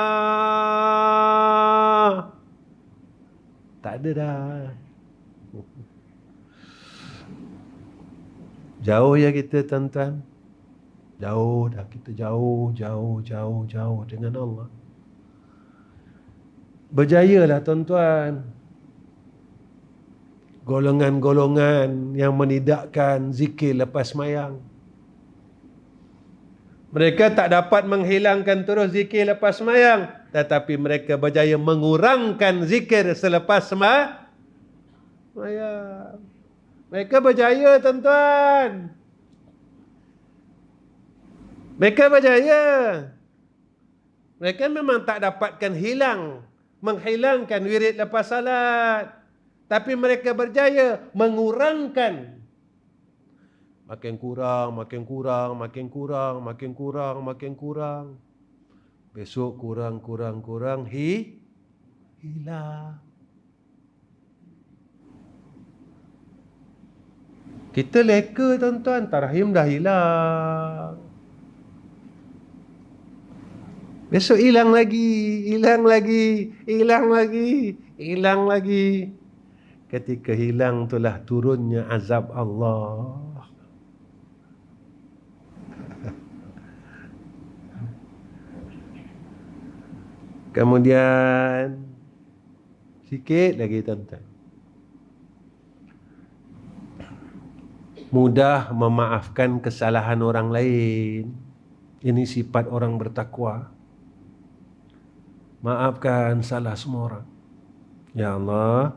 Tak ada dah. Jauh ya kita tuan-tuan. Jauh dah kita, jauh dengan Allah. Berjayalah tuan-tuan. Golongan-golongan yang menidakkan zikir lepas sembahyang. Mereka tak dapat menghilangkan terus zikir lepas sembahyang, tetapi mereka berjaya mengurangkan zikir selepas sembahyang. Mereka berjaya tuan-tuan. Mereka berjaya. Mereka memang tak dapatkan menghilangkan wirid lepas salat, tapi mereka berjaya mengurangkan. Makin kurang. Besok kurang, hilang. Kita leka tuan-tuan, tarahim dah hilang. Besok hilang lagi. Ketika hilang itulah turunnya azab Allah. Kemudian sikit lagi tuan-tuan, mudah memaafkan kesalahan orang lain. Ini sifat orang bertakwa. Maafkan salah semua orang. Ya Allah,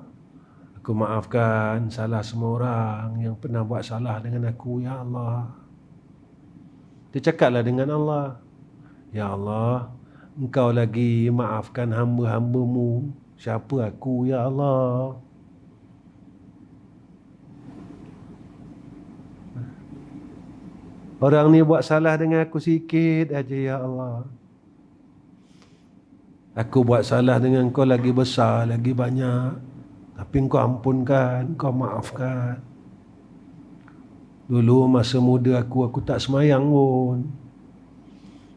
aku maafkan salah semua orang yang pernah buat salah dengan aku. Ya Allah, kita cakaplah dengan Allah. Ya Allah, Engkau lagi maafkan hamba-hambamu. Siapa aku, ya Allah? Orang ni buat salah dengan aku sikit aja, ya Allah. Aku buat salah dengan Engkau lagi besar, lagi banyak. Tapi Engkau ampunkan, Engkau maafkan. Dulu masa muda aku tak semayang pun.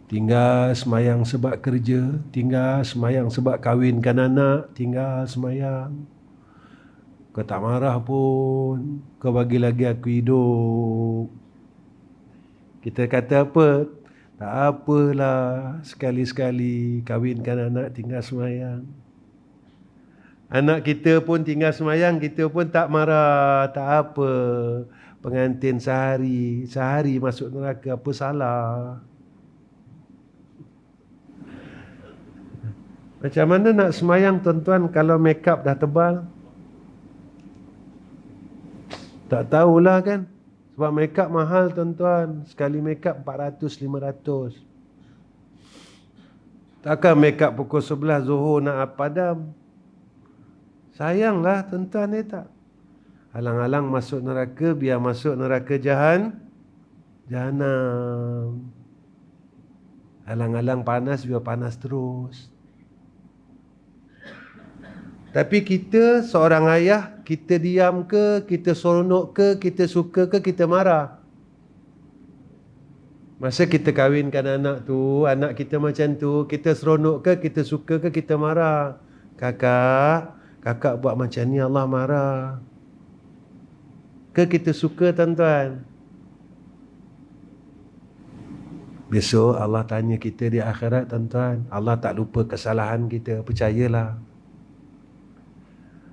Tinggal semayang sebab kerja, tinggal semayang sebab kahwinkan anak, tinggal semayang. Kau tak marah pun, kau bagi lagi aku hidup. Kita kata apa? Tak apalah, sekali-sekali kahwinkan anak, tinggal semayang. Anak kita pun tinggal semayang, kita pun tak marah, tak apa. Pengantin sehari masuk neraka, apa salah? Macam mana nak semayang tuan-tuan kalau make up dah tebal? Tak tahulah kan. Sebab make up mahal tuan-tuan. Sekali make up 400-500. Takkan make up pukul 11 Zuhur nak padam. Sayanglah tuan-tuan, tak? Alang-alang masuk neraka, biar masuk neraka jahanam. Alang-alang panas, biar panas terus. Tapi kita seorang ayah, kita diam ke, kita seronok ke, kita suka ke, kita marah. Masa kita kahwinkan anak tu, anak kita macam tu, kita seronok ke, kita suka ke, kita marah. Kakak buat macam ni Allah marah. Ke kita suka tuan-tuan? Besok Allah tanya kita di akhirat tuan-tuan. Allah tak lupa kesalahan kita, percayalah.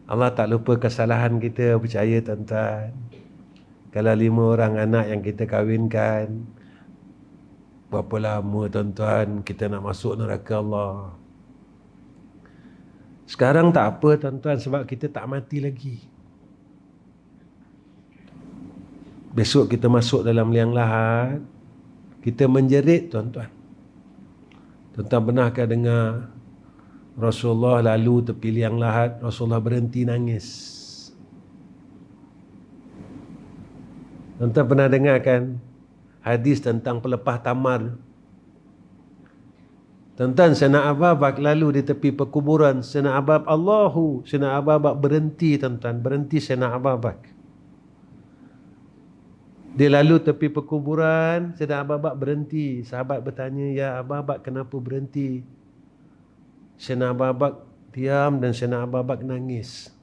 Allah tak lupa kesalahan kita, percaya tuan-tuan. Kalau 5 orang anak yang kita kahwinkan, berapa lama tuan-tuan kita nak masuk neraka Allah? Sekarang tak apa tuan-tuan, sebab kita tak mati lagi. Besok kita masuk dalam liang lahat, kita menjerit tuan-tuan. Tuan-tuan pernahkah dengar Rasulullah lalu tepi liang lahat, Rasulullah berhenti nangis? Tuan-tuan pernah dengar kan hadis tentang pelepah tamar? Tuan-tuan, Sayyidina Abu Bakar lalu di tepi perkuburan. Sayyidina Abu Bakar, Sayyidina Abu Bakar berhenti tuan-tuan, berhenti Sayyidina Abu Bakar. Dia lalu tepi perkuburan, Sayyidina Abu Bakar berhenti. Sahabat bertanya, ya Abu Bakar kenapa berhenti? Sayyidina Abu Bakar diam dan Sayyidina Abu Bakar nangis.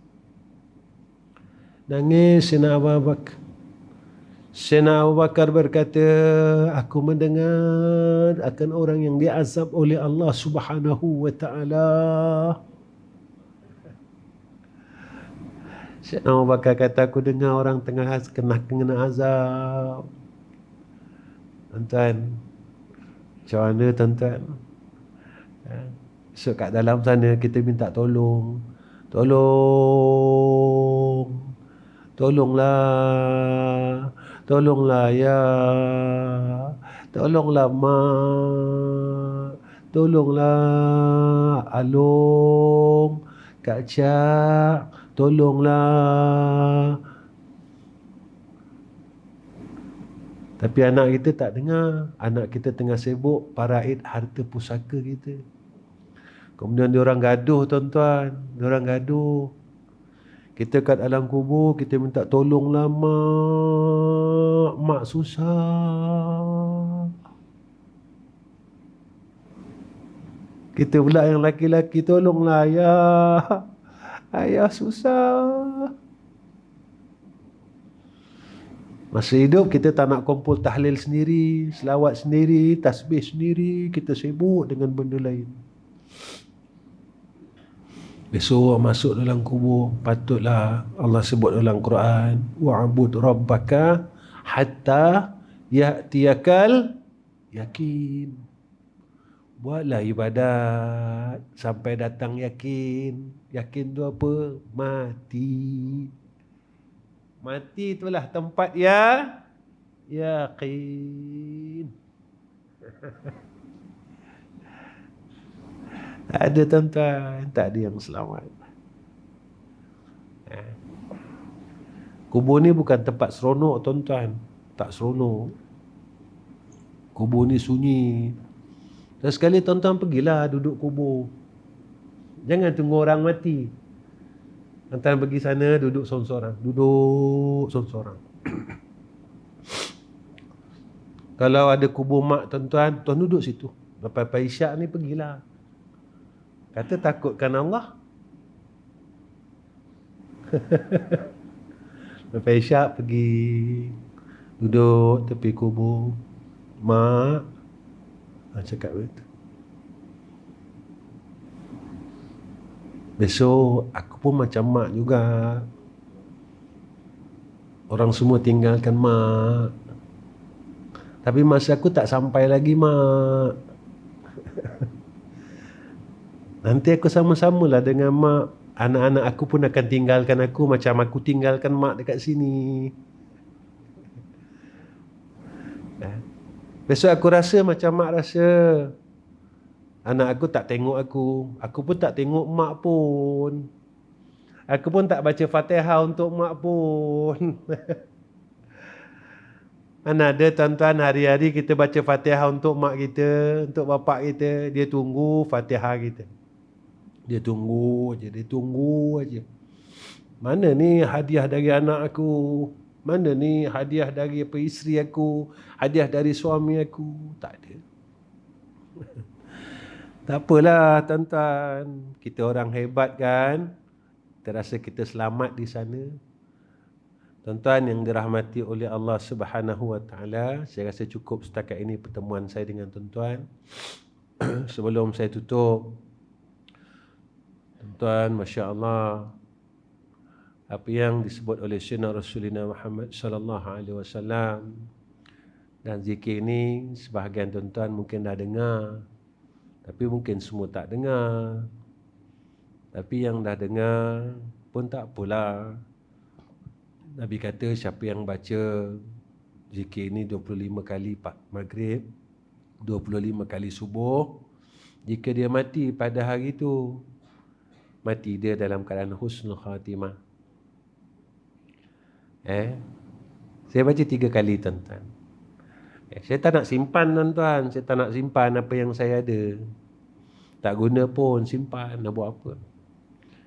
Nangis Sayyidina Abu Bakar. Sayyidina Abu Bakar berkata, aku mendengar akan orang yang diazab oleh Allah Subhanahu wa ta'ala. Sayyidina Abu Bakar kata, aku dengar orang tengah kena azab. Tuan-tuan, macam mana tuan-tuan? So kat dalam sana kita minta tolong. Tolonglah. Tolonglah ya. Tolonglah mak. Tolonglah Along. Kak Cak. Tolonglah. Tapi anak kita tak dengar. Anak kita tengah sibuk paraid harta pusaka kita. Kemudian diorang gaduh tuan-tuan. Diorang gaduh. Kita kat dalam kubur, kita minta tolonglah mak. Mak susah. Kita pula yang laki-laki, tolonglah ayah. Ayah susah. Masa hidup kita tak nak kumpul tahlil sendiri, selawat sendiri, tasbih sendiri. Kita sibuk dengan benda lain. Besok masuk dalam kubur, patutlah Allah sebut dalam Quran, wa'bud rabbaka hatta ya'tiyakal yakin. Buatlah ibadat sampai datang yakin. Yakin tu apa? Mati. Mati itulah tempat yakin. Tak ada tuan-tuan, tak ada yang selamat. Kubur ni bukan tempat seronok tuan-tuan. Tak seronok. Kubur ni sunyi. Dan sekali tuan-tuan pergilah duduk kubur. Jangan tunggu orang mati. Tuan-tuan pergi sana duduk sorang-sorang. Duduk sorang-sorang. Kalau ada kubur mak tuan-tuan, tuan duduk situ. Lepas isyak ni pergilah. Kata takutkan Allah. Lepas isyak pergi duduk tepi kubur. Mak, cakap begitu. Besok aku pun macam mak juga. Orang semua tinggalkan mak. Tapi masa aku tak sampai lagi mak. Nanti aku sama-samalah dengan mak. Anak-anak aku pun akan tinggalkan aku macam aku tinggalkan mak dekat sini. Besok aku rasa macam mak rasa. Anak aku tak tengok aku. Aku pun tak tengok mak pun. Aku pun tak baca Fatihah untuk mak pun. Mana ada tuan-tuan hari-hari kita baca Fatihah untuk mak kita, untuk bapak kita. Dia tunggu Fatihah kita. Dia tunggu aja. Mana ni hadiah dari anak aku? Mana ni hadiah dari isteri aku? Hadiah dari suami aku? Tak ada. Tak apalah tuan-tuan. Kita orang hebat kan? Kita rasa kita selamat di sana. Tuan-tuan yang dirahmati oleh Allah Subhanahu wa ta'ala, saya rasa cukup setakat ini pertemuan saya dengan tuan-tuan. Sebelum saya tutup, tuan-tuan, Masya Allah, apa yang disebut oleh Sayyidina Rasulullah Muhammad sallallahu alaihi wasallam. Dan zikir ini sebahagian tuan-tuan mungkin dah dengar, tapi mungkin semua tak dengar. Tapi yang dah dengar pun tak apalah. Nabi kata siapa yang baca zikir ini 25 kali maghrib, 25 kali subuh, jika dia mati pada hari itu, mati dia dalam keadaan husnul khatimah. Saya baca 3 kali tuan-tuan. Saya tak nak simpan tuan-tuan, saya tak nak simpan apa yang saya ada. Tak guna pun simpan, nak buat apa?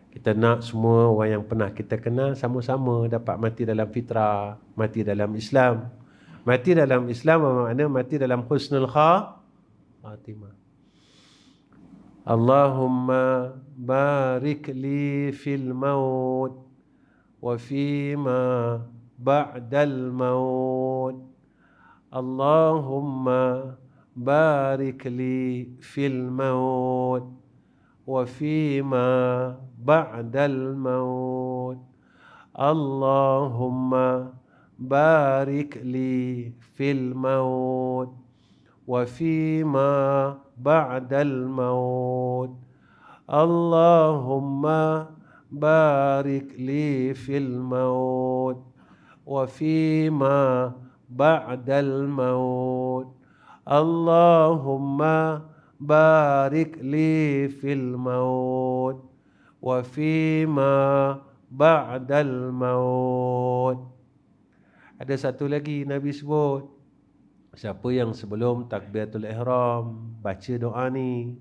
Kita nak semua orang yang pernah kita kenal sama-sama dapat mati dalam fitrah, mati dalam Islam. Mati dalam Islam bermakna mati dalam husnul khatimah. Allahumma barik li fil maut wa fima ba'dal maut. Allahumma barik li fil maut wa fima ba'dal maut. Allahumma barik li fil maut wa fima ba'dal maut. Allahumma barik li fil maut wa fima ba'dal maut. Allahumma barik li fil maut wa fima ba'dal maut. Ada satu lagi Nabi sebut, siapa yang sebelum takbiratul ihram baca doa ni,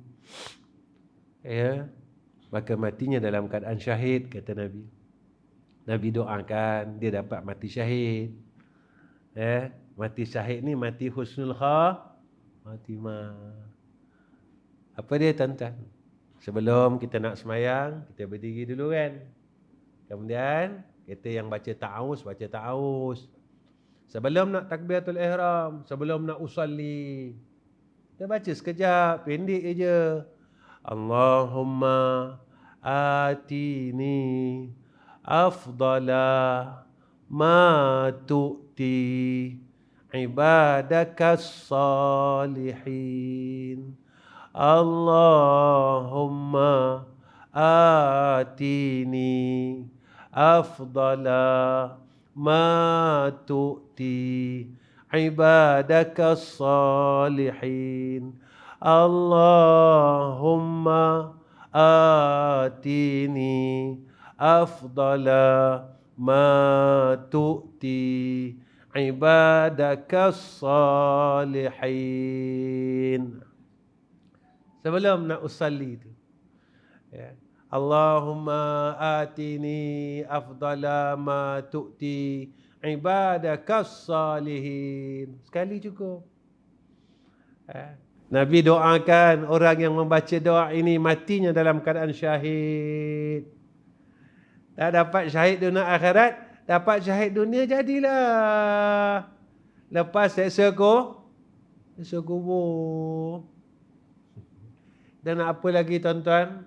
maka matinya dalam keadaan syahid, kata Nabi. Nabi doakan dia dapat mati syahid. Mati syahid ni mati husnul khatimah. Apa dia tuan-tuan? Sebelum kita nak semayang, kita berdiri dulu kan. Kemudian kita yang baca ta'awuz, baca ta'awuz. Sebelum nak takbiratul ihram, sebelum nak usalli, kita baca sekejap, pendek je. Allahumma atini afdala ma tu'ti ibadakas salihin. Allahumma atini afdala ma tu'ti ibadakas salihin. Allahumma atini afdala ma tu'ti ibadakas salihin. Sebelum nak usalli tu, Allahumma atini afdala ma tu'ti ibadakas salihin. Sekali cukup. Nabi doakan orang yang membaca doa ini matinya dalam keadaan syahid. Tak dapat syahid dunia akhirat, dapat syahid dunia jadilah. Lepas seksa kubur. Dan apa lagi tuan-tuan?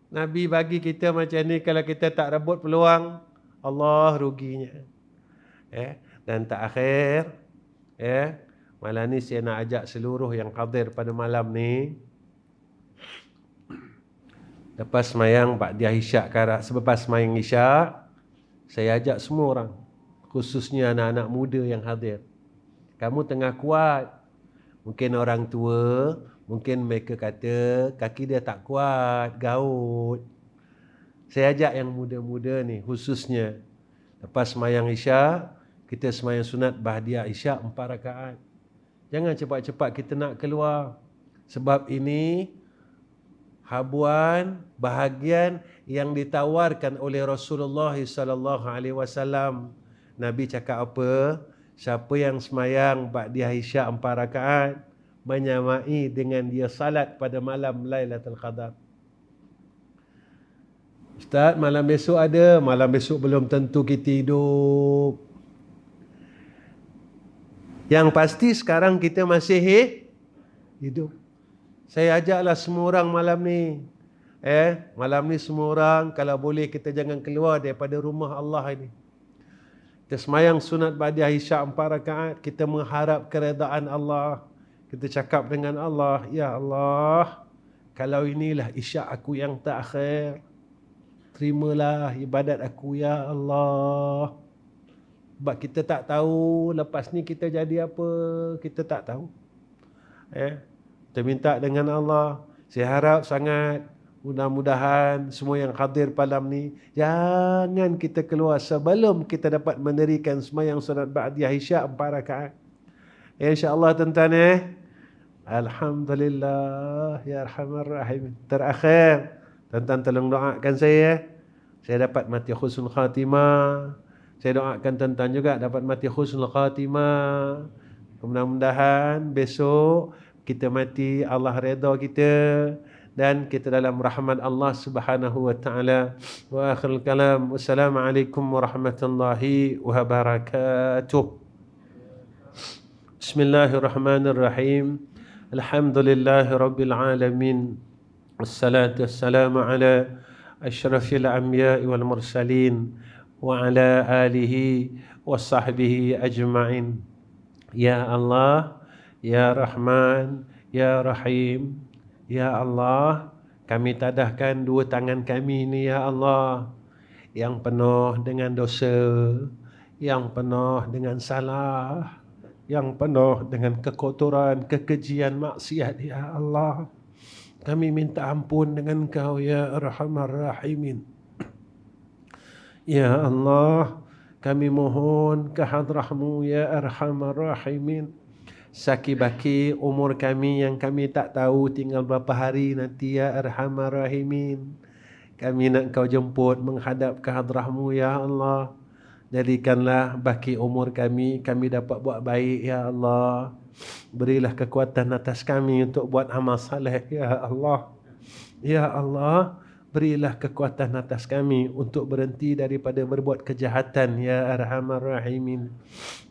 Nabi bagi kita macam ni, kalau kita tak rebut peluang, Allah ruginya. Dan tak akhir, malam ni saya nak ajak seluruh yang hadir pada malam ni, lepas semayang ba'diyah isyak selepas semayang isyak, saya ajak semua orang, khususnya anak-anak muda yang hadir. Kamu tengah kuat, mungkin orang tua, mungkin mereka kata kaki dia tak kuat, gaut. Saya ajak yang muda-muda ni, khususnya lepas semayang isyak, kita semayang sunat ba'diyah isyak 4 rakaat. Jangan cepat-cepat kita nak keluar. Sebab ini habuan, bahagian yang ditawarkan oleh Rasulullah sallallahu alaihi wasallam. Nabi cakap apa? Siapa yang semayang ba'diyah isyak 4 rakaat, menyamai dengan dia salat pada malam Lailatul Qadar. Ustaz, malam besok ada, malam besok belum tentu kita hidup. Yang pasti sekarang kita masih hidup. Saya ajaklah semua orang malam ni. Malam ni semua orang, kalau boleh kita jangan keluar daripada rumah Allah ini. Kita semayang sunat ba'diyah isyak 4 rakaat, kita mengharap keredaan Allah. Kita cakap dengan Allah, ya Allah, kalau inilah isyak aku yang terakhir, terimalah ibadat aku ya Allah. Sebab kita tak tahu lepas ni kita jadi apa, kita tak tahu. Kita minta dengan Allah, saya harap sangat mudah-mudahan semua yang hadir malam ni jangan kita keluar sebelum kita dapat mendirikan sembahyang sunat ba'diyah isyak 4 rakaat. InsyaAllah tuan-tuan. Alhamdulillah ya arhamar rahim. Terakhir, tuan-tuan tolong doakan saya. Saya dapat mati husnul khatimah. Saya doakan tuan-tuan juga dapat mati husnul khatimah. Mudah-mudahan besok kita mati Allah redha kita dan kita dalam rahmat Allah Subhanahu wa taala. Wa akhirul kalam. Wassalamualaikum warahmatullahi wabarakatuh. Bismillahirrahmanirrahim. Alhamdulillahi rabbil alamin. Wassalatu wassalamu ala asyrafil anbiya'i wal mursalin wa ala alihi wa sahbihi ajma'in. Ya Allah, ya Rahman, ya Rahim. Ya Allah, kami tadahkan dua tangan kami ini ya Allah, yang penuh dengan dosa, yang penuh dengan salah, yang penuh dengan kekotoran, kekejian, maksiat ya Allah. Kami minta ampun dengan Kau ya Arhamar Rahimin. Ya Allah, kami mohon ke hadrah-Mu ya Arhamar Rahimin. Saki-baki umur kami yang kami tak tahu tinggal berapa hari nanti ya Arhamar Rahimin. Kami nak Kau jemput menghadap ke hadrah-Mu ya Allah. Jadikanlah baki umur kami dapat buat baik ya Allah. Berilah kekuatan atas kami untuk buat amal saleh ya Allah. Ya Allah, berilah kekuatan atas kami untuk berhenti daripada berbuat kejahatan ya Arhamar Rahimin.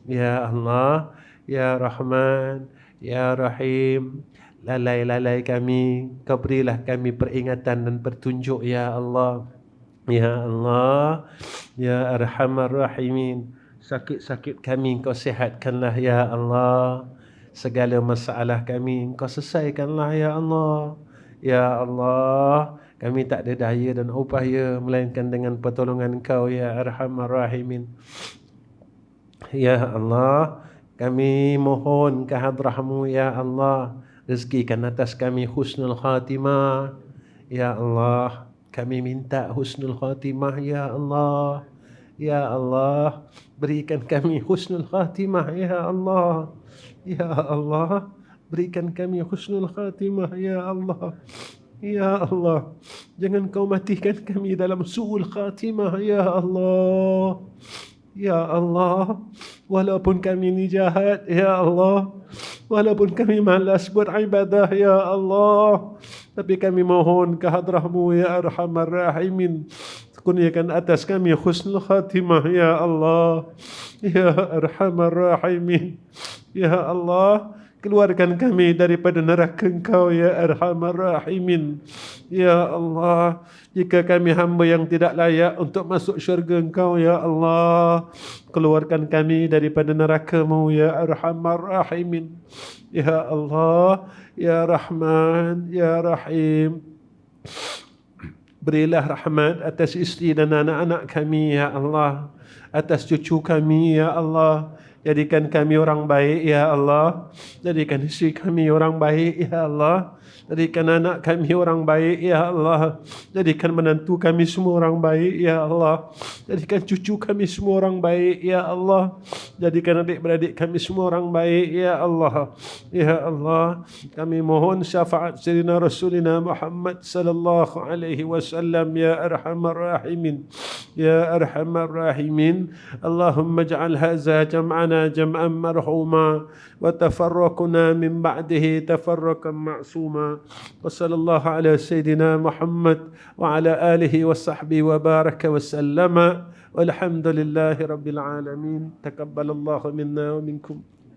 Ya Allah, ya Rahman, ya Rahim, lalai-lalai kami, Kau berilah kami peringatan dan petunjuk ya Allah. Ya Allah, ya Arhamar Rahimin, sakit-sakit kami Kau sihatkanlah ya Allah. Segala masalah kami Kau selesaikanlah ya Allah. Ya Allah, kami tak ada daya dan upaya melainkan dengan pertolongan Kau ya Arhamar Rahimin. Ya Allah, kami mohon ke hadrah-Mu ya Allah, rezekikan atas kami husnul khatimah. Ya Allah, kami minta husnul khatimah ya Allah. Ya Allah, berikan kami husnul khatimah ya Allah. Ya Allah, berikan kami husnul khatimah ya Allah. Ya Allah, jangan Kau matikan kami dalam su'ul khatimah ya Allah. Ya Allah, walaupun kami ni jahat ya Allah, walaupun kami malas buat ibadah ya Allah, tapi kami mohon ke hadrah-Mu ya Arhamar Rahimin, kurniakan atas kami husnul khatimah ya Allah. Ya Arhamar Rahimin. Ya Allah, keluarkan kami daripada neraka Engkau ya Arhamar Rahimin. Ya Allah, jika kami hamba yang tidak layak untuk masuk syurga Engkau ya Allah, keluarkan kami daripada neraka-Mu ya Arhamar Rahimin. Ya Allah, ya Rahman, ya Rahim, berilah rahmat atas isteri dan anak-anak kami ya Allah, atas cucu kami ya Allah. Jadikan kami orang baik ya Allah. Jadikan isteri kami orang baik ya Allah. Jadikan anak kami orang baik ya Allah. Jadikan menantu kami semua orang baik ya Allah. Jadikan cucu kami semua orang baik ya Allah. Jadikan adik-beradik kami semua orang baik ya Allah. Ya Allah, kami mohon syafaat Sayyidina Rasulina Muhammad sallallahu alaihi wasallam ya Arhamar Rahimin. Ya Arhamar Rahimin. Allahumma ij'al hadza jam'ana جمعا مرحوما وتفرقنا من بعده تفرقا معصوما وصلى الله على سيدنا محمد وعلى آله وصحبه وبارك وسلم والحمد لله رب العالمين. تقبل الله منا ومنكم.